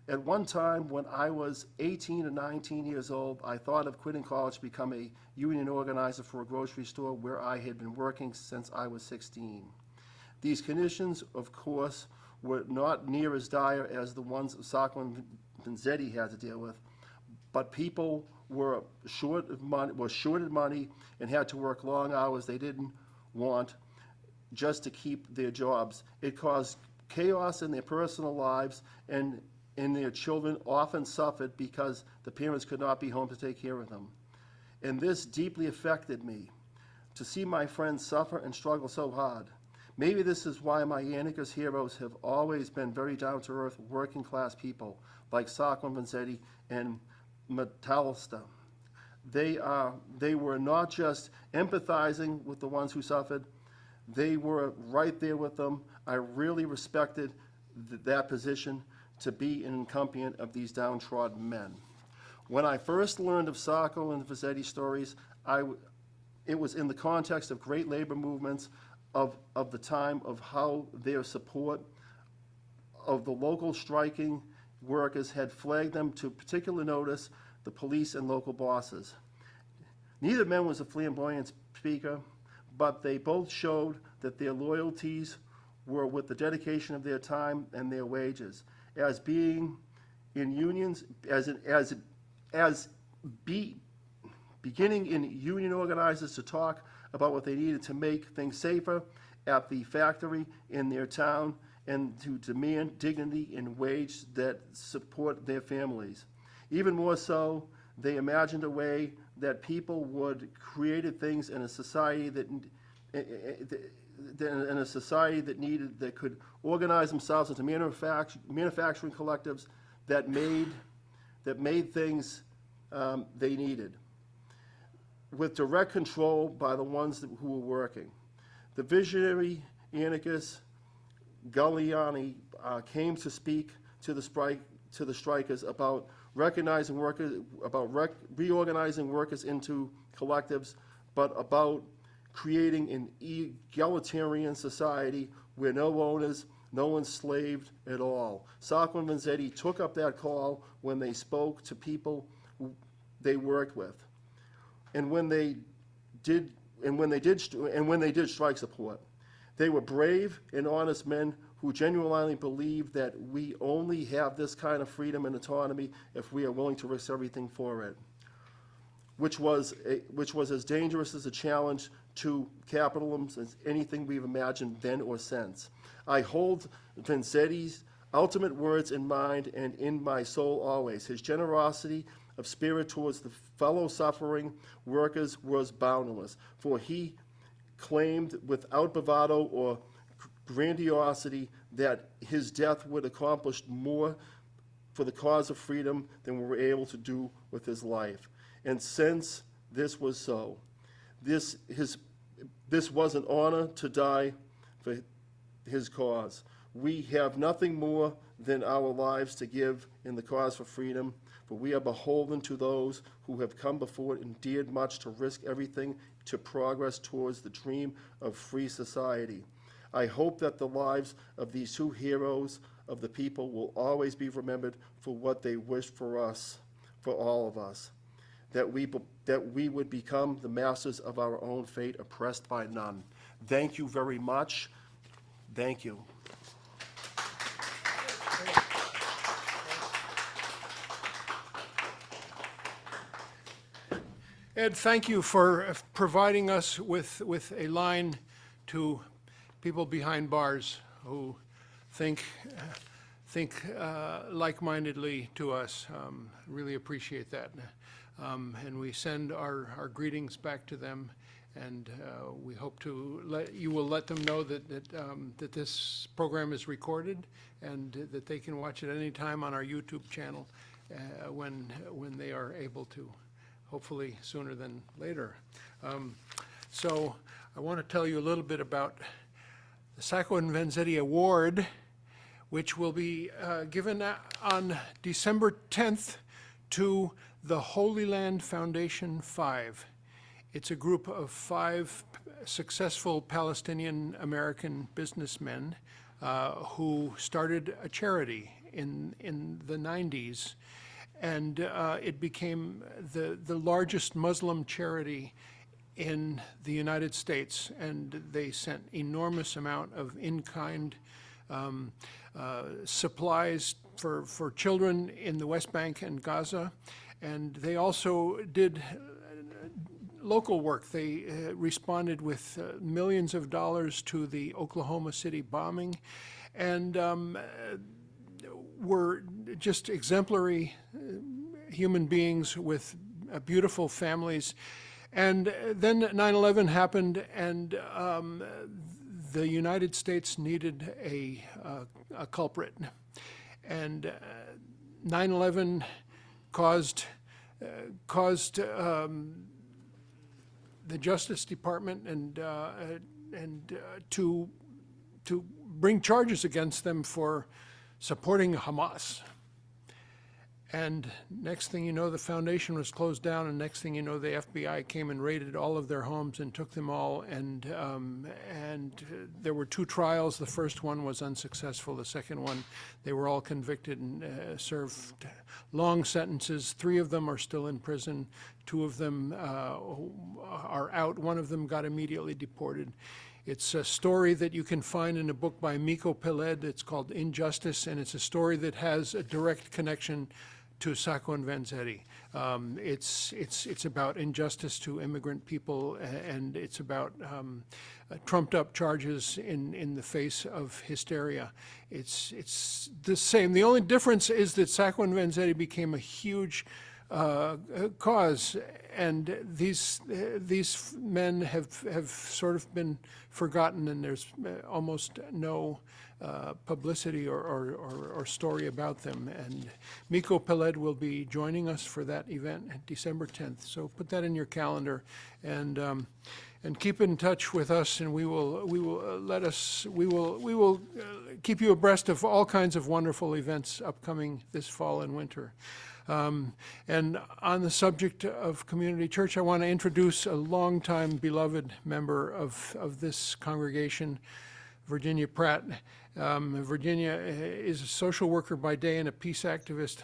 S9: At one time, when I was 18 and 19 years old, I thought of quitting college to become a union organizer for a grocery store where I had been working since I was 16. These conditions, of course, were not near as dire as the ones Sacco and Vanzetti had to deal with, but people were shorted money and had to work long hours they didn't want just to keep their jobs. It caused chaos in their personal lives, and their children often suffered because the parents could not be home to take care of them. And this deeply affected me, to see my friends suffer and struggle so hard. Maybe this is why my anarchist heroes have always been very down-to-earth, working-class people, like Sacco and Vanzetti and Metalista. They were not just empathizing with the ones who suffered, they were right there with them. I really respected that position, to be an accompaniment of these downtrodden men. When I first learned of Sacco and Vanzetti stories, it was in the context of great labor movements of the time, of how their support of the local striking workers had flagged them to particular notice the police and local bosses. Neither man was a flamboyant speaker, but they both showed that their loyalties were with the dedication of their time and their wages. As being in unions, beginning in union organizers to talk about what they needed to make things safer at the factory in their town, and to demand dignity and wage that support their families. Even more so, they imagined a way that people would create things in a society that could organize themselves into manufacturing collectives that made things they needed, with direct control by the ones who were working. The visionary anarchist Galliani came to speak to the strikers about recognizing workers, about reorganizing workers into collectives, but about creating an egalitarian society where no owners, no enslaved at all. Sacco and Vanzetti took up that call when they spoke to people who they worked with, and when they did strike support. They were brave and honest men who genuinely believed that we only have this kind of freedom and autonomy if we are willing to risk everything for it, which was as dangerous as a challenge to capitalism as anything we've imagined then or since. I hold Vanzetti's ultimate words in mind and in my soul always. His generosity of spirit towards the fellow suffering workers was boundless, for he claimed without bravado or grandiosity that his death would accomplish more for the cause of freedom than we were able to do with his life. And since this was so, this was an honor to die for his cause. We have nothing more than our lives to give in the cause for freedom, for we are beholden to those who have come before and dared much to risk everything to progress towards the dream of free society. I hope that the lives of these two heroes of the people will always be remembered for what they wished for us, for all of us, that we would become the masters of our own fate, oppressed by none. Thank you very much. Thank you.
S1: Ed, thank you for providing us with a line to people behind bars who think like-mindedly to us. Really appreciate that. And we send our greetings back to them, and we hope to you will let them know that this program is recorded and that they can watch it anytime on our YouTube channel when they are able to, hopefully sooner than later. So I want to tell you a little bit about the Sacco and Vanzetti Award, which will be given on December 10th to the Holy Land Foundation 5. It's a group of 5 successful Palestinian American businessmen who started a charity in the 90s, and it became the largest Muslim charity in the United States, and they sent enormous amount of in-kind supplies for children in the West Bank and Gaza, and they also did local work. They responded with millions of dollars to the Oklahoma City bombing, and were just exemplary human beings with beautiful families. And then 9/11 happened, and the United States needed a culprit. And 9/11 caused the Justice Department and to bring charges against them for supporting Hamas. And next thing you know, the foundation was closed down, and next thing you know, the FBI came and raided all of their homes and took them all. And there were 2 trials. The first one was unsuccessful. The second one, they were all convicted and served long sentences. 3 of them are still in prison. 2 of them are out. 1 of them got immediately deported. It's a story that you can find in a book by Michele. It's called Injustice, and it's a story that has a direct connection to Sacco and Vanzetti. It's about injustice to immigrant people, and it's about trumped up charges in the face of hysteria. It's the same. The only difference is that Sacco and Vanzetti became a huge cause, and these men have sort of been forgotten, and there's almost no publicity or story about them. And Miko Peled will be joining us for that event December 10th. So put that in your calendar, and keep in touch with us, and we will keep you abreast of all kinds of wonderful events upcoming this fall and winter. And on the subject of community church, I want to introduce a longtime beloved member of this congregation, Virginia Pratt. Virginia is a social worker by day and a peace activist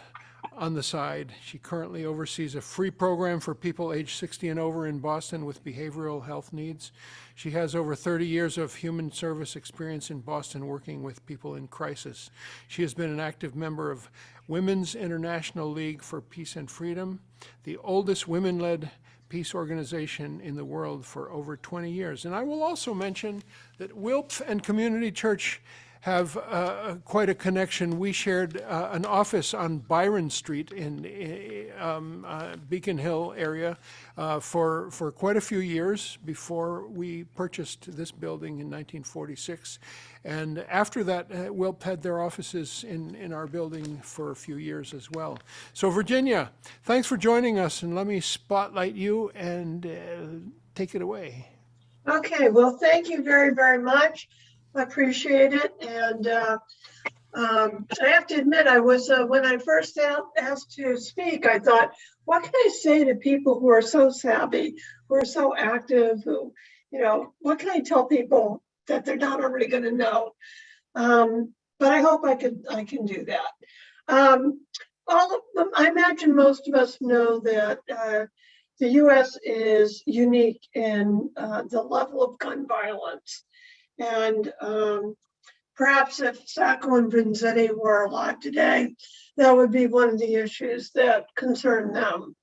S1: on the side. She currently oversees a free program for people age 60 and over in Boston with behavioral health needs. She has over 30 years of human service experience in Boston working with people in crisis. She has been an active member of Women's International League for Peace and Freedom, the oldest women-led peace organization in the world, for over 20 years. And I will also mention that WILP and Community Church have quite a connection. We shared an office on Byron Street in Beacon Hill area for quite a few years before we purchased this building in 1946. And after that, WILP had their offices in our building for a few years as well. So Virginia, thanks for joining us, and let me spotlight you and take it away.
S10: Okay, well, thank you very, very much. I appreciate it. And I have to admit, I was, when I first asked to speak, I thought, what can I say to people who are so savvy, who are so active, who, what can I tell people that they're not already going to know? But I hope I can do that. All of them, I imagine most of us know that the US is unique in the level of gun violence. And perhaps if Sacco and Vanzetti were alive today, that would be one of the issues that concern them.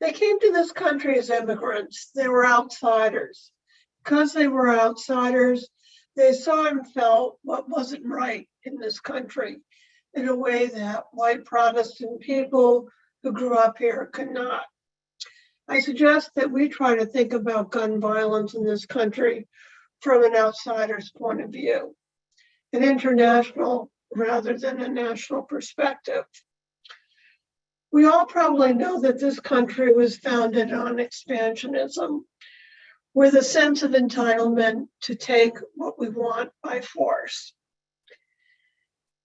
S10: They came to this country as immigrants. They were outsiders. Because they were outsiders, they saw and felt what wasn't right in this country in a way that white Protestant people who grew up here could not. I suggest that we try to think about gun violence in this country from an outsider's point of view, an international rather than a national perspective. We all probably know that this country was founded on expansionism, with a sense of entitlement to take what we want by force.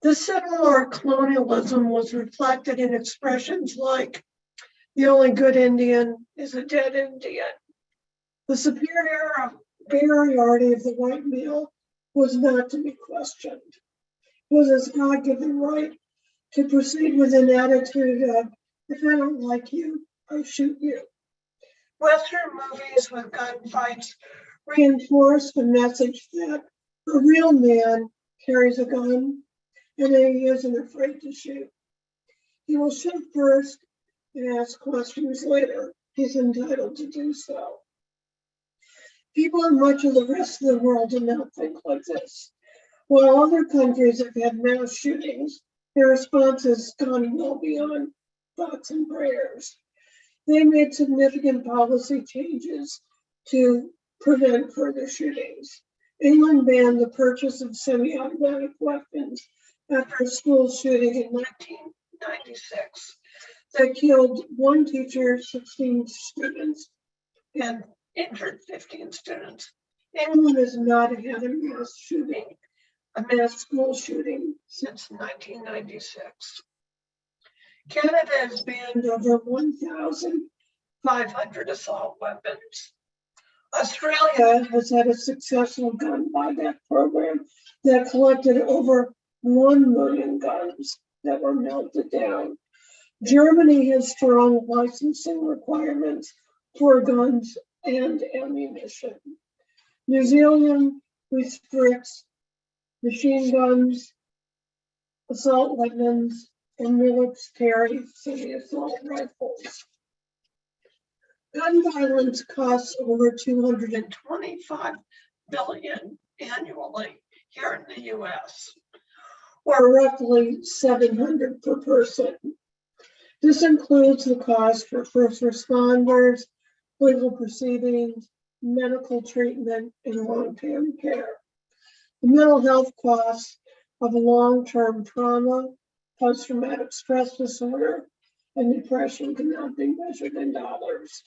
S10: This similar colonialism was reflected in expressions like, the only good Indian is a dead Indian. The superiority of the white male was not to be questioned. It was his God-given right to proceed with an attitude of, if I don't like you, I shoot you. Western movies with gunfights reinforce the message that a real man carries a gun and he isn't afraid to shoot. He will shoot first and ask questions later. He's entitled to do so. People in much of the rest of the world do not think like this. While other countries have had mass shootings, their response has gone well beyond thoughts and prayers. They made significant policy changes to prevent further shootings. England banned the purchase of semi-automatic weapons after a school shooting in 1996 that killed one teacher, 16 students, and injured 15 students. England has not had a mass school shooting since 1996. Canada has banned over 1,500 assault weapons. Australia has had a successful gun buyback program that collected over 1 million guns that were melted down. Germany has strong licensing requirements for guns and ammunition. New Zealand restricts machine guns, assault weapons, and military semi-assault rifles. Gun violence costs over $225 billion annually here in the US, or roughly $700 per person. This includes the cost for first responders, legal proceedings, medical treatment, and long-term care. The mental health costs of long-term trauma, post-traumatic stress disorder, and depression cannot be measured in dollars.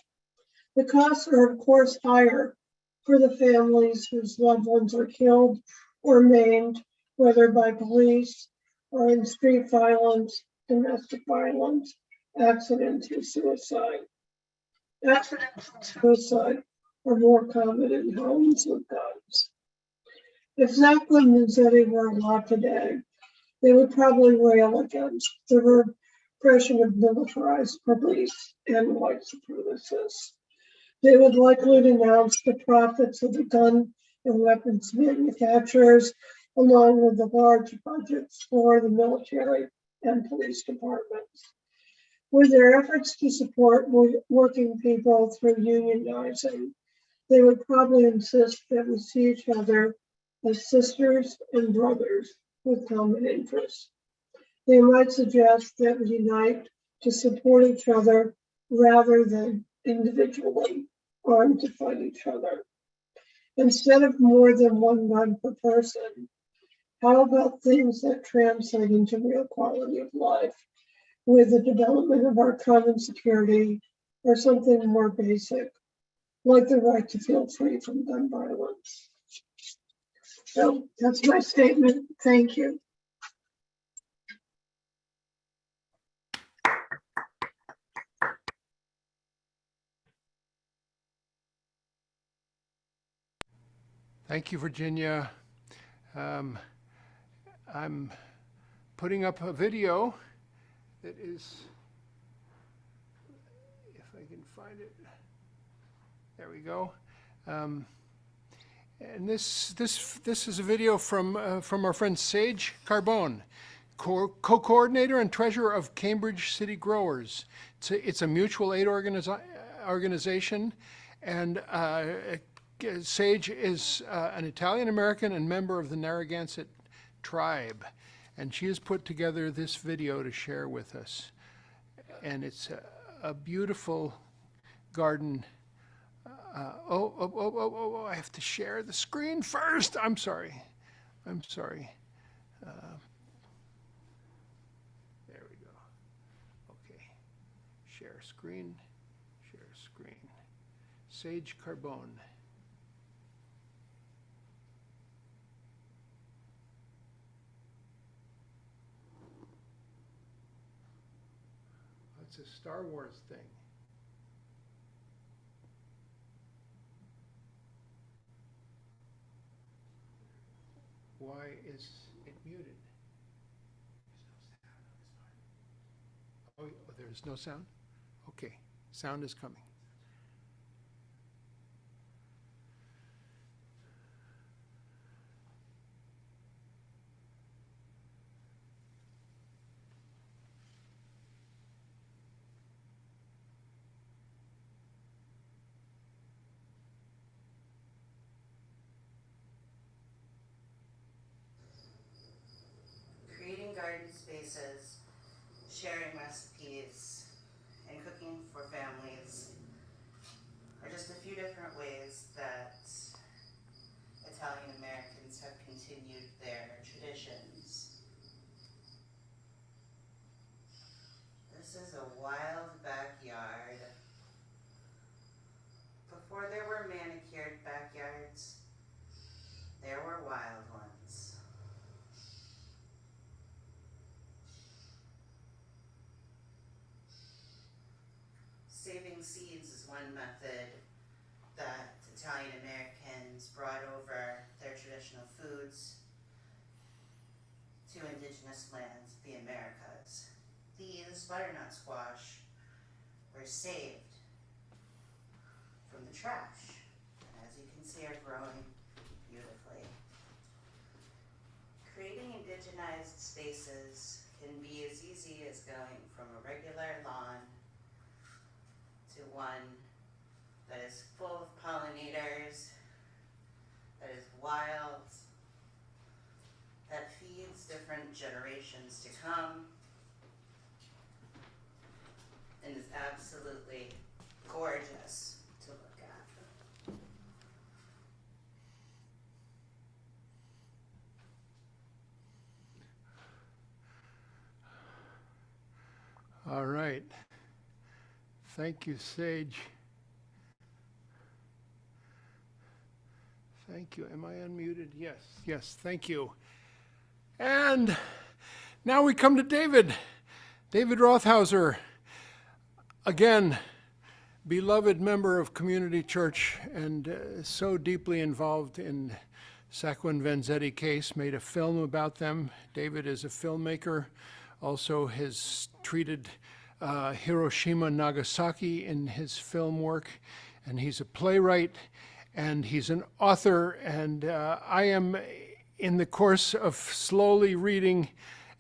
S10: The costs are, of course, higher for the families whose loved ones are killed or maimed, whether by police or in street violence, domestic violence, accidents, or suicide. Accidents and suicide are more common in homes with guns. If Sacco and Vanzetti were alive today, they would probably rail against the repression of militarized police and white supremacists. They would likely denounce the profits of the gun and weapons manufacturers, along with the large budgets for the military and police departments. With their efforts to support working people through unionizing, they would probably insist that we see each other as sisters and brothers with common interests. They might suggest that we unite to support each other rather than individually armed to fight each other. Instead of more than one gun per person, how about things that translate into real quality of life with the development of our common security or something more basic, like the right to feel free from gun violence? So that's my statement. Thank you.
S1: Thank you, Virginia. I'm putting up a video that is, if I can find it, there we go. And this is a video from our friend Sage Carbone. co-coordinator and treasurer of Cambridge City Growers. It's a mutual aid organization, and Sage is an Italian-American and member of the Narragansett tribe, and she has put together this video to share with us. And it's a beautiful garden. I have to share the screen first. I'm sorry. There we go. Okay. Share screen. Sage Carbone. It's a Star Wars thing. Why is it muted? Oh, there's no sound? Okay, sound is coming.
S11: Garden spaces, sharing recipes, and cooking for families are just a few different ways that Italian Americans have continued their traditions. This is a wild backyard. Before there were manicured backyards, there were wild ones. Saving seeds is one method that Italian Americans brought over their traditional foods to indigenous lands, the Americas. These butternut squash were saved from the trash, and as you can see, are growing beautifully. Creating indigenized spaces can be as easy as going from a regular lawn to one that is full of pollinators, that is wild, that feeds different generations to come, and is absolutely gorgeous to look at.
S1: All right. Thank you, Sage. Thank you. Am I unmuted? Yes, thank you. And now we come to David Rothhauser. Again, beloved member of Community Church and so deeply involved in Sacco and Vanzetti case, made a film about them. David is a filmmaker, also has treated Hiroshima, Nagasaki in his film work, and he's a playwright, and he's an author, and I am in the course of slowly reading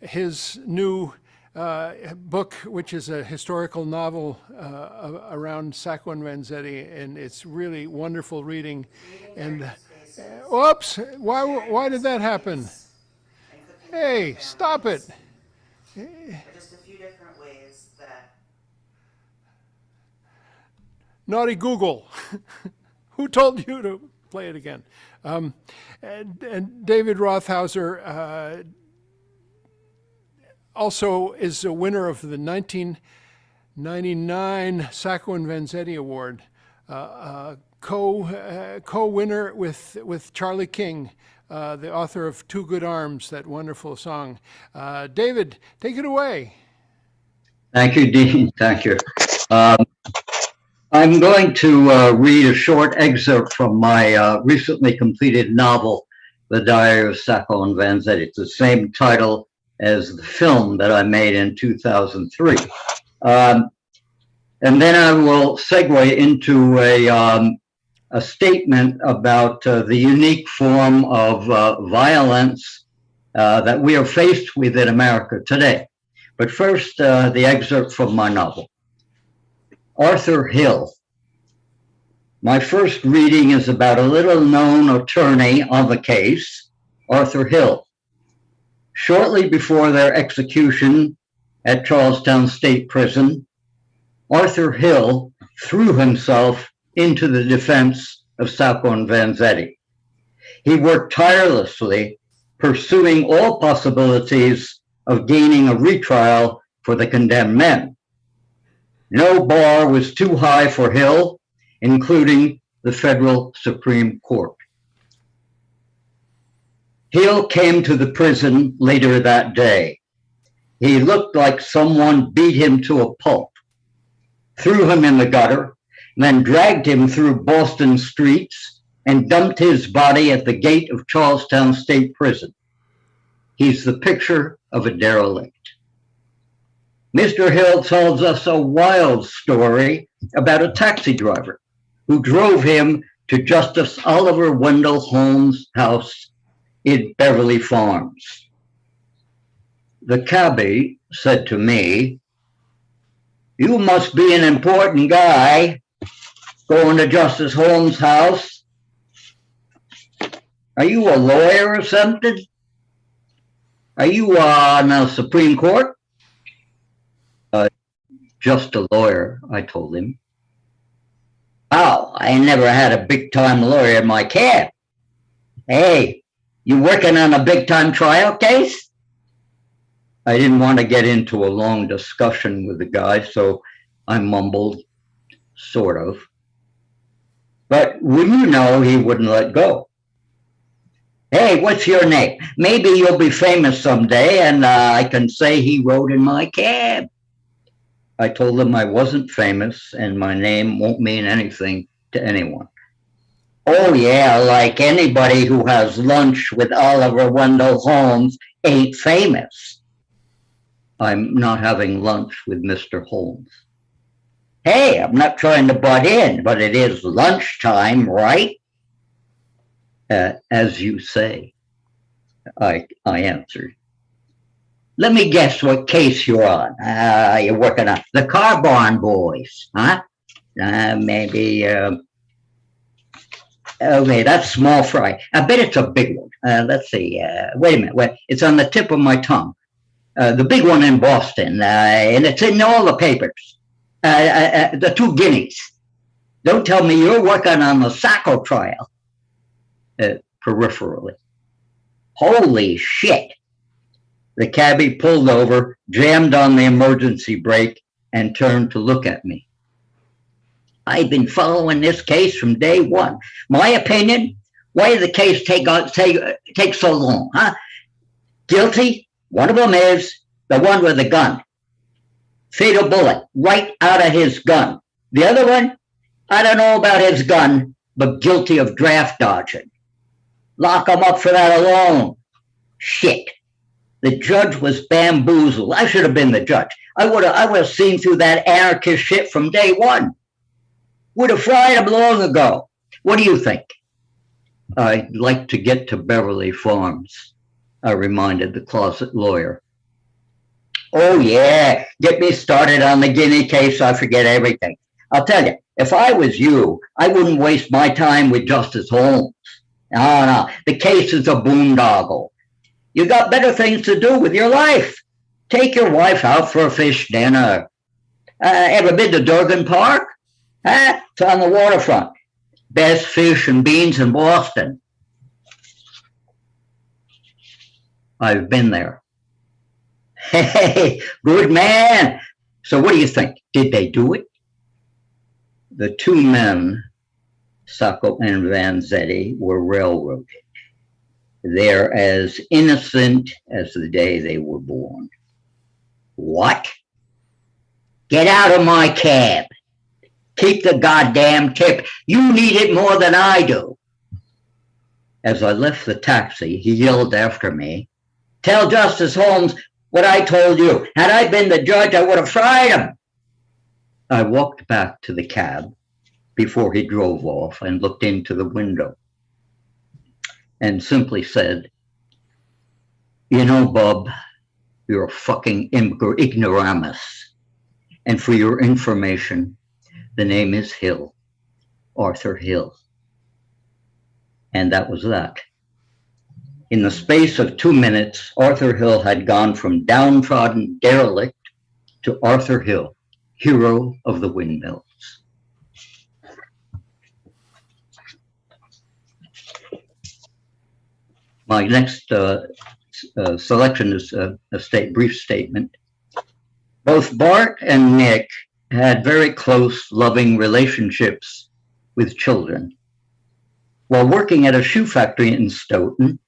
S1: his new book, which is a historical novel around Sacco and Vanzetti, and it's really wonderful reading. And whoops, why did that happen? Hey, stop it.
S11: Just a few different ways that
S1: Naughty Google. Who told you to play it again? And David Rothhauser also is a winner of the 1999 Sacco and Vanzetti Award, co-winner with Charlie King, the author of Two Good Arms, that wonderful song. David, take it away.
S12: Thank you, Dean. Thank you. I'm going to read a short excerpt from my recently completed novel, The Diary of Sacco and Vanzetti. It's the same title as the film that I made in 2003. And then I will segue into a statement about the unique form of violence that we are faced with in America today. But first, the excerpt from my novel. Arthur Hill. My first reading is about a little-known attorney on the case, Arthur Hill. Shortly before their execution at Charlestown State Prison, Arthur Hill threw himself into the defense of Sacco and Vanzetti. He worked tirelessly, pursuing all possibilities of gaining a retrial for the condemned men. No bar was too high for Hill, including the federal Supreme Court. Hill came to the prison later that day. He looked like someone beat him to a pulp, threw him in the gutter, then dragged him through Boston streets and dumped his body at the gate of Charlestown State Prison. He's the picture of a derelict. Mr. Hill tells us a wild story about a taxi driver who drove him to Justice Oliver Wendell Holmes' house in Beverly Farms. The cabbie said to me, "You must be an important guy going to Justice Holmes' house. Are you a lawyer or something? Are you on the Supreme Court?" "Just a lawyer," I told him. "Oh, I never had a big-time lawyer in my cab. Hey, you working on a big-time trial case?" I didn't want to get into a long discussion with the guy, so I mumbled, sort of. But wouldn't you know, he wouldn't let go. "Hey, what's your name? Maybe you'll be famous someday, and I can say he rode in my cab." I told him I wasn't famous and my name won't mean anything to anyone. "Oh yeah, like anybody who has lunch with Oliver Wendell Holmes ain't famous." "I'm not having lunch with Mr. Holmes." "Hey, I'm not trying to butt in, but it is lunchtime, right?" As you say," I answered. "Let me guess what case you're on. You're working on the Carbone boys, huh? Maybe, okay, that's small fry. I bet it's a big one. Let's see, wait a minute, it's on the tip of my tongue. The big one in Boston, and it's in all the papers. The two guineas. Don't tell me you're working on the Saco trial." Peripherally. Holy shit. The cabbie pulled over, jammed on the emergency brake, and turned to look at me. "I've been following this case from day one. My opinion, why did the case take so long, huh? Guilty, one of them is the one with the gun. Fatal bullet, right out of his gun. The other one, I don't know about his gun, but guilty of draft dodging. Lock him up for that alone. Shit. The judge was bamboozled. I should have been the judge. I would have seen through that anarchist shit from day one. Would have fried him long ago. What do you think?" "I'd like to get to Beverly Farms," I reminded the closet lawyer. "Oh yeah, get me started on the Guinea case. I forget everything. I'll tell you, if I was you, I wouldn't waste my time with Justice Holmes. No, the case is a boondoggle. You got better things to do with your life. Take your wife out for a fish dinner. Ever been to Durgan Park? It's on the waterfront. Best fish and beans in Boston." "I've been there." "Hey, good man. So what do you think? Did they do it?" The two men, Sacco and Vanzetti, were railroaded. They're as innocent as the day they were born. "What? Get out of my cab. Keep the goddamn tip. You need it more than I do." As I left the taxi, he yelled after me, "Tell Justice Holmes what I told you. Had I been the judge, I would have fried him." I walked back to the cab before he drove off and looked into the window and simply said, You know, Bob, you're a fucking ignoramus. And for your information, the name is Hill, Arthur Hill. And that was that. In the space of 2 minutes, Arthur Hill had gone from downtrodden derelict to Arthur Hill, hero of the windmills. My next selection is a brief statement. Both Bart and Nick had very close, loving relationships with children. While working at a shoe factory in Stoughton,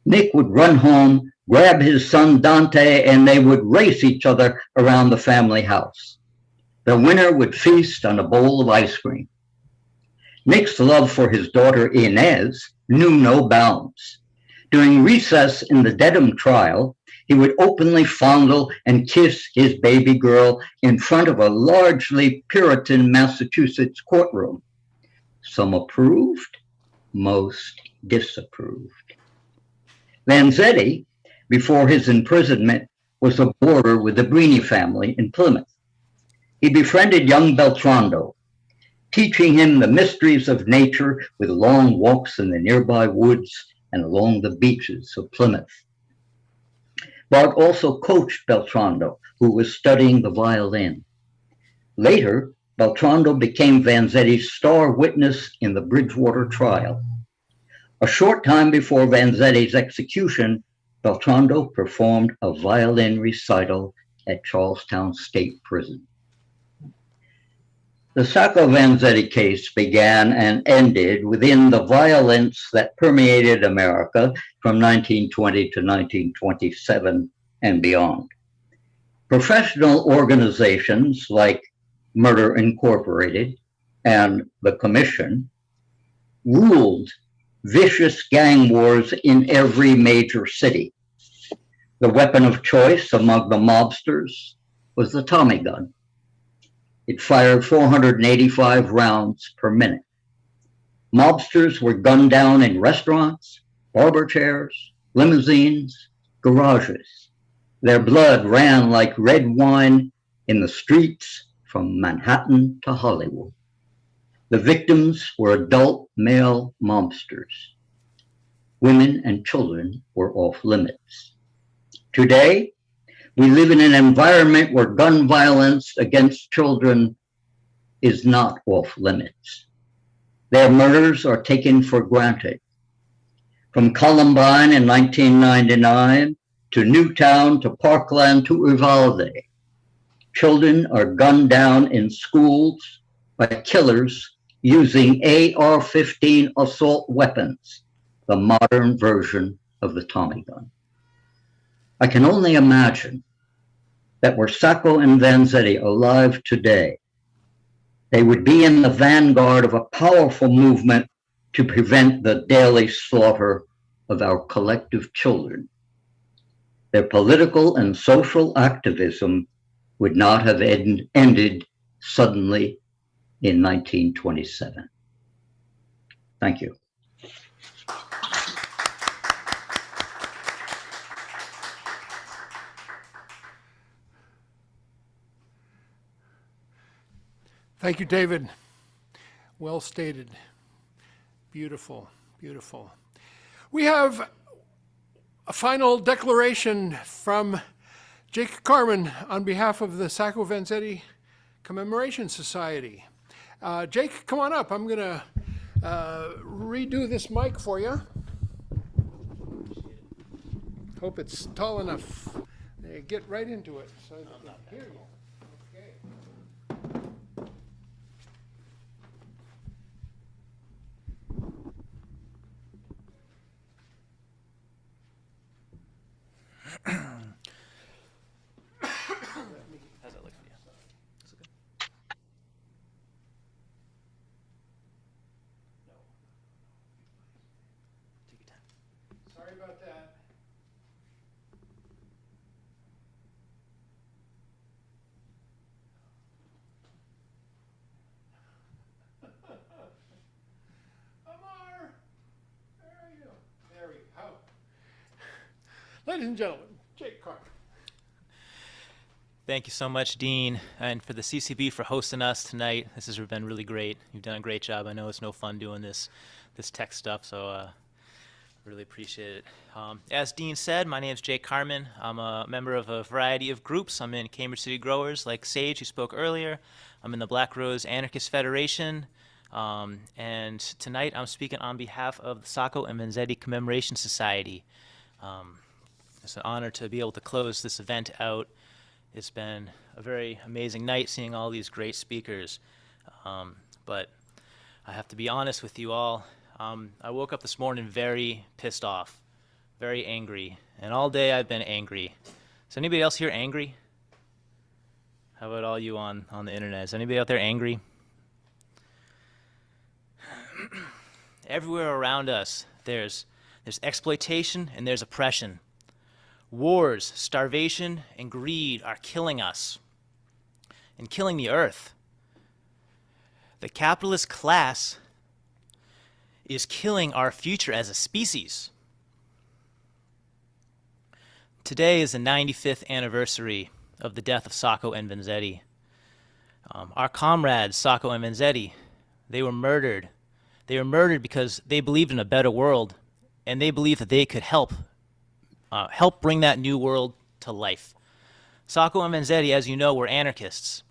S12: Nick would run home, grab his son Dante, and they would race each other around the family house. The winner would feast on a bowl of ice cream. Nick's love for his daughter Inez knew no bounds. During recess in the Dedham trial, he would openly fondle and kiss his baby girl in front of a largely Puritan Massachusetts courtroom. Some approved, most disapproved. Vanzetti, before his imprisonment, was a boarder with the Brini family in Plymouth. He befriended young Beltrando, teaching him the mysteries of nature with long walks in the nearby woods and along the beaches of Plymouth. Bart also coached Beltrando, who was studying the violin. Later, Beltrando became Vanzetti's star witness in the Bridgewater trial. A short time before Vanzetti's execution, Beltrando performed a violin recital at Charlestown State Prison. The Sacco Vanzetti case began and ended within the violence that permeated America from 1920 to 1927 and beyond. Professional organizations like Murder Incorporated and the Commission ruled vicious gang wars in every major city. The weapon of choice among the mobsters was the Tommy gun. It fired 485 rounds per minute. Mobsters were gunned down in restaurants, barber chairs, limousines, garages. Their blood ran like red wine in the streets from Manhattan to Hollywood. The victims were adult male mobsters. Women and children were off limits. Today, we live in an environment where gun violence against children is not off limits. Their murders are taken for granted. From Columbine in 1999 to Newtown to Parkland to Uvalde, children are gunned down in schools by killers using AR-15 assault weapons, the modern version of the Tommy gun. I can only imagine that were Sacco and Vanzetti alive today, they would be in the vanguard of a powerful movement to prevent the daily slaughter of our collective children. Their political and social activism would not have ended suddenly in 1927. Thank you.
S1: Thank you, David. Well stated. Beautiful, beautiful. We have a final declaration from Jake Carman on behalf of the Sacco Vanzetti Commemoration Society. Jake, come on up. I'm going to redo this mic for you. Hope it's tall enough. Get right into it so they can hear you.
S13: How's that look for you? Is it good? No. Take your time.
S1: Sorry about that. Ladies and gentlemen, Jake Carman.
S13: Thank you so much, Dean, and for the CCB for hosting us tonight. This has been really great. You've done a great job. I know it's no fun doing this tech stuff, so really appreciate it. As Dean said, my name is Jake Carman. I'm a member of a variety of groups. I'm in Cambridge City Growers, like Sage, who spoke earlier. I'm in the Black Rose Anarchist Federation. And tonight I'm speaking on behalf of the Sacco and Vanzetti Commemoration Society. It's an honor to be able to close this event out. It's been a very amazing night seeing all these great speakers. But I have to be honest with you all. I woke up this morning very pissed off, very angry, and all day I've been angry. Is anybody else here angry? How about all you on the internet? Is anybody out there angry? Everywhere around us, there's exploitation and there's oppression. Wars, starvation, and greed are killing us and killing the earth. The capitalist class is killing our future as a species. Today is the 95th anniversary of the death of Sacco and Vanzetti. Our comrades, Sacco and Vanzetti, they were murdered. They were murdered because they believed in a better world, and they believed that they could help bring that new world to life. Sacco and Vanzetti, as you know, were anarchists.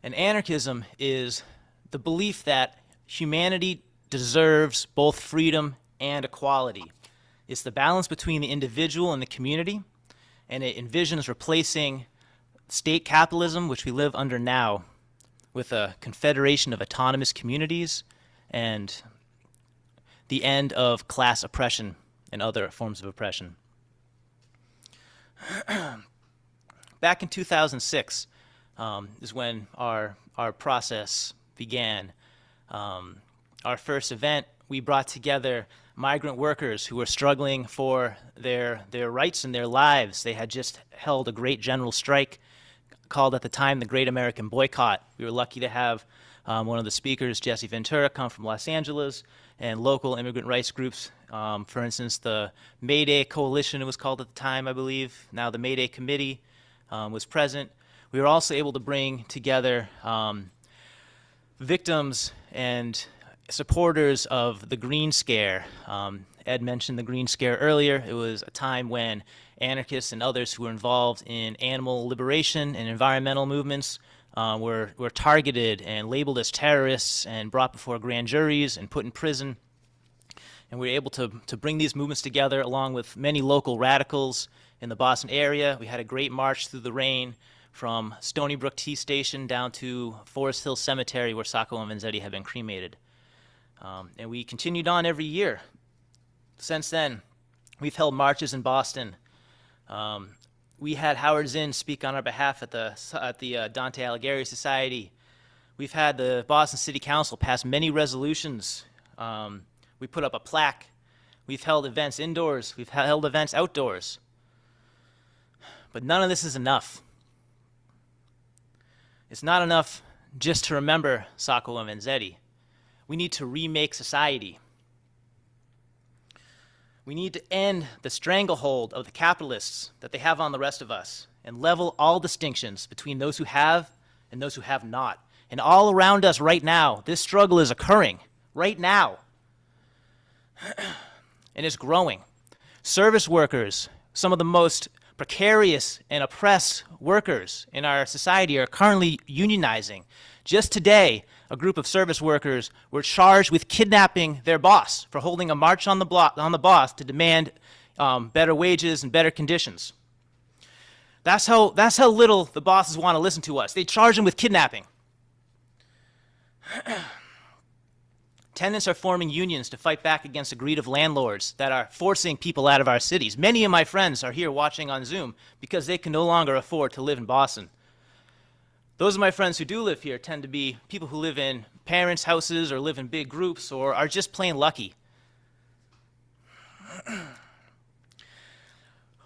S13: And anarchism is the belief that humanity deserves both freedom and equality. It's the balance between the individual and the community, and it envisions replacing state capitalism, which we live under now, with a confederation of autonomous communities and the end of class oppression and other forms of oppression. Back in 2006 is when our process began. Our first event, we brought together migrant workers who were struggling for their rights and their lives. They had just held a great general strike called at the time the Great American Boycott. We were lucky to have one of the speakers, Jesse Ventura, come from Los Angeles, and local immigrant rights groups. For instance, the May Day Coalition, it was called at the time, I believe. Now the May Day Committee was present. We were also able to bring together victims and supporters of the Green Scare. Ed mentioned the Green Scare earlier. It was a time when anarchists and others who were involved in animal liberation and environmental movements were targeted and labeled as terrorists and brought before grand juries and put in prison. And we were able to bring these movements together along with many local radicals in the Boston area. We had a great march through the rain from Stony Brook T Station down to Forest Hill Cemetery, where Sacco and Vanzetti have been cremated. And we continued on every year. Since then, we've held marches in Boston. We had Howard Zinn speak on our behalf at the Dante Alighieri Society. We've had the Boston City Council pass many resolutions. We put up a plaque. We've held events indoors. We've held events outdoors. But none of this is enough. It's not enough just to remember Sacco and Vanzetti. We need to remake society. We need to end the stranglehold of the capitalists that they have on the rest of us and level all distinctions between those who have and those who have not. And all around us right now, this struggle is occurring right now. And it's growing. Service workers, some of the most precarious and oppressed workers in our society, are currently unionizing. Just today, a group of service workers were charged with kidnapping their boss for holding a march on the boss to demand better wages and better conditions. That's how little the bosses want to listen to us. They charge them with kidnapping. Tenants are forming unions to fight back against the greed of landlords that are forcing people out of our cities. Many of my friends are here watching on Zoom because they can no longer afford to live in Boston. Those of my friends who do live here tend to be people who live in parents' houses or live in big groups or are just plain lucky.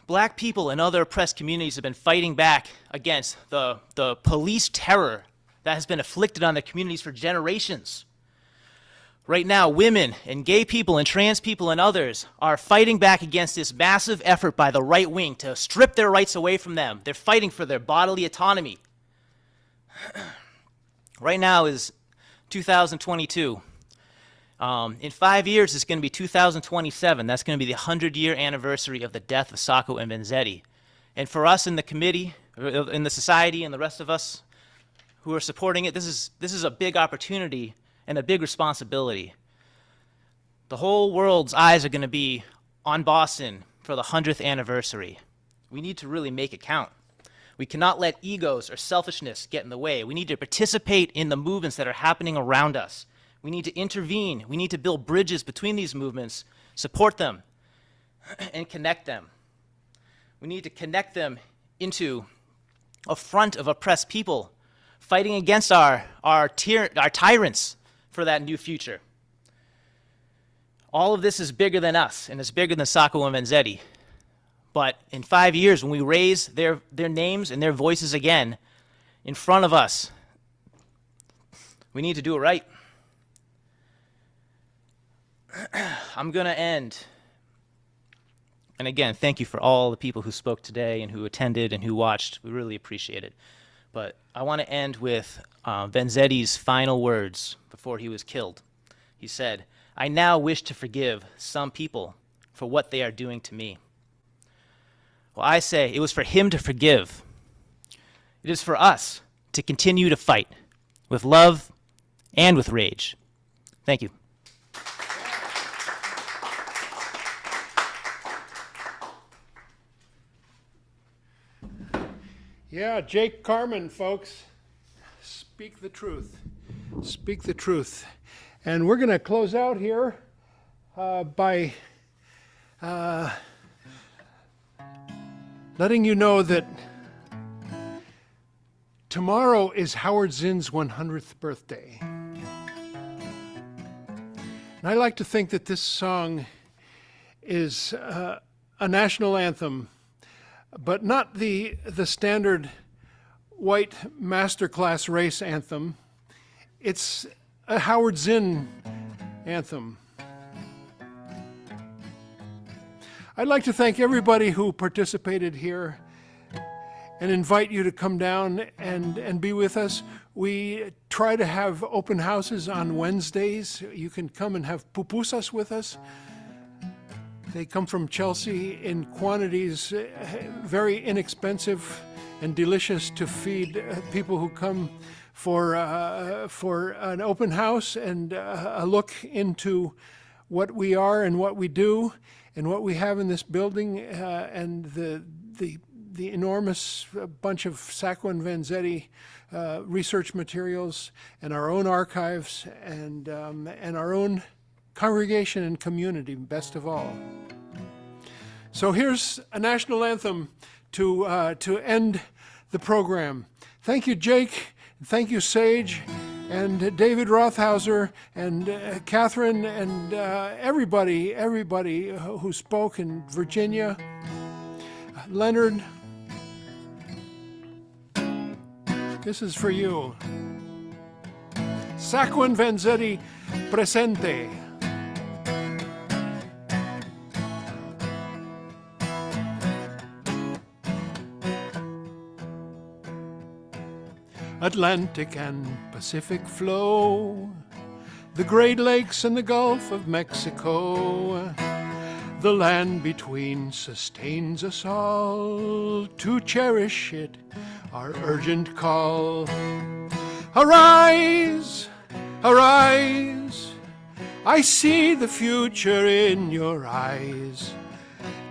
S13: Black people and other oppressed communities have been fighting back against the police terror that has been afflicted on their communities for generations. Right now, women and gay people and trans people and others are fighting back against this massive effort by the right wing to strip their rights away from them. They're fighting for their bodily autonomy. Right now is 2022. In 5 years, it's going to be 2027. That's going to be the 100-year anniversary of the death of Sacco and Vanzetti. And for us in the committee, in the society, and the rest of us who are supporting it, this is a big opportunity and a big responsibility. The whole world's eyes are going to be on Boston for the 100th anniversary. We need to really make it count. We cannot let egos or selfishness get in the way. We need to participate in the movements that are happening around us. We need to intervene. We need to build bridges between these movements, support them, and connect them. We need to connect them into a front of oppressed people, fighting against our tyrants for that new future. All of this is bigger than us, and it's bigger than Sacco and Vanzetti. But in 5 years, when we raise their names and their voices again in front of us, we need to do it right. I'm going to end. And again, thank you for all the people who spoke today and who attended and who watched. We really appreciate it. But I want to end with Vanzetti's final words before he was killed. He said, "I now wish to forgive some people for what they are doing to me." Well, I say it was for him to forgive. It is for us to continue to fight with love and with rage. Thank you.
S1: Yeah, Jake Carman, folks. Speak the truth. Speak the truth. And we're going to close out here by letting you know that tomorrow is Howard Zinn's 100th birthday. And I like to think that this song is a national anthem, but not the standard white masterclass race anthem. It's a Howard Zinn anthem. I'd like to thank everybody who participated here and invite you to come down and be with us. We try to have open houses on Wednesdays. You can come and have pupusas with us. They come from Chelsea in quantities, very inexpensive and delicious to feed people who come for an open house and a look into what we are and what we do and what we have in this building and the enormous bunch of Sacco and Vanzetti research materials and our own archives and our own congregation and community, best of all. So here's a national anthem to end the program. Thank you, Jake. Thank you, Sage, and David Rothhauser, and Catherine, and everybody who spoke, and Virginia, Leonard. This is for you. Sacco and Vanzetti presente. Atlantic and Pacific flow, the Great Lakes and the Gulf of Mexico, the land between sustains us all, to cherish it, our urgent call. Arise, arise, I see the future in your eyes.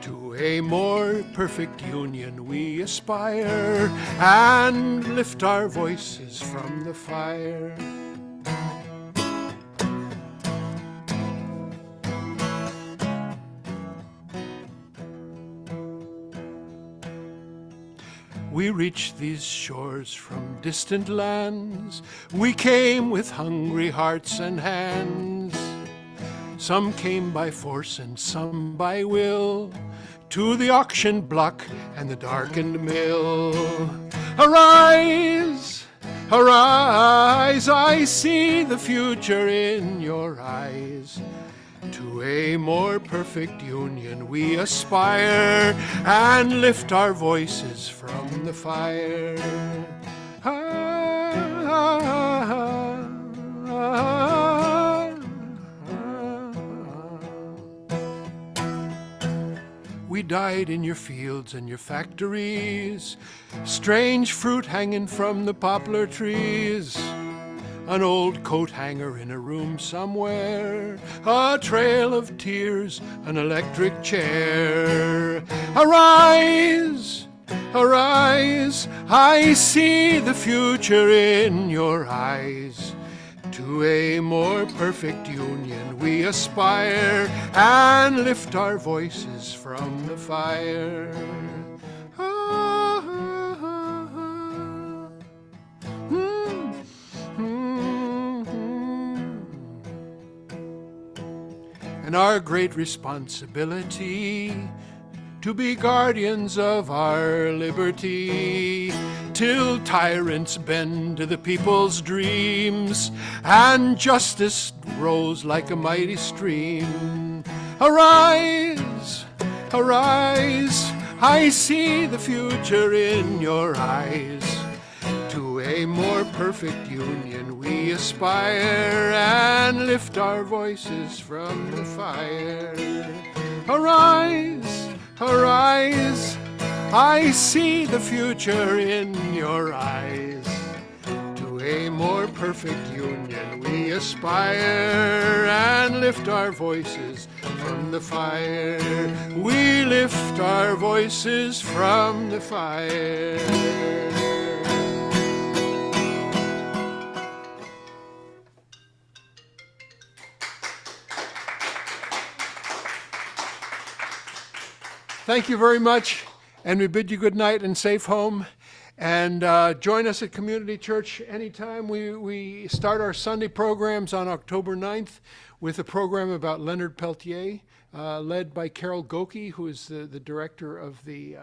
S1: To a more perfect union we aspire, and lift our voices from the fire. We reached these shores from distant lands. We came with hungry hearts and hands. Some came by force and some by will, to the auction block and the darkened mill. Arise, Arise, I see the future in your eyes. To a more perfect union we aspire and lift our voices from the fire. We died in your fields and your factories, strange fruit hanging from the poplar trees, an old coat hanger in a room somewhere, a trail of tears, an electric chair. Arise, arise, I see the future in your eyes. To a more perfect union we aspire and lift our voices from the fire. And our great responsibility to be guardians of our liberty, till tyrants bend to the people's dreams and justice rolls like a mighty stream. Arise, arise, I see the future in your eyes. To a more perfect union we aspire and lift our voices from the fire. Arise, arise, I see the future in your eyes. To a more perfect union we aspire and lift our voices from the fire. We lift our voices from the fire. Thank you very much, and we bid you good night and safe home. And join us at Community Church anytime. We start our Sunday programs on October 9th with a program about Leonard Peltier, led by Carol Goki, who is the director of the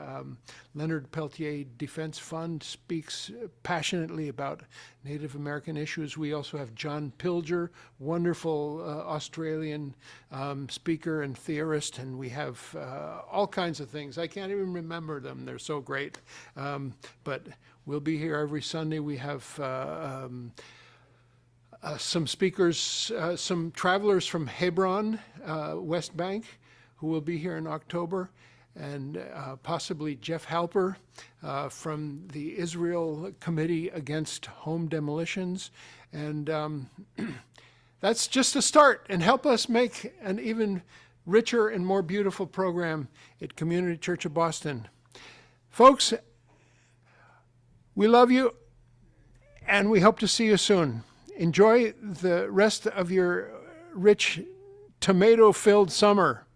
S1: Leonard Peltier Defense Fund, speaks passionately about Native American issues. We also have John Pilger, wonderful Australian speaker and theorist, and we have all kinds of things. I can't even remember them. They're so great. But we'll be here every Sunday. We have some speakers, some travelers from Hebron, West Bank, who will be here in October, and possibly Jeff Halper from the Israel Committee Against Home Demolitions. And that's just a start, and help us make an even richer and more beautiful program at Community Church of Boston. Folks, we love you, and we hope to see you soon. Enjoy the rest of your rich tomato-filled summer.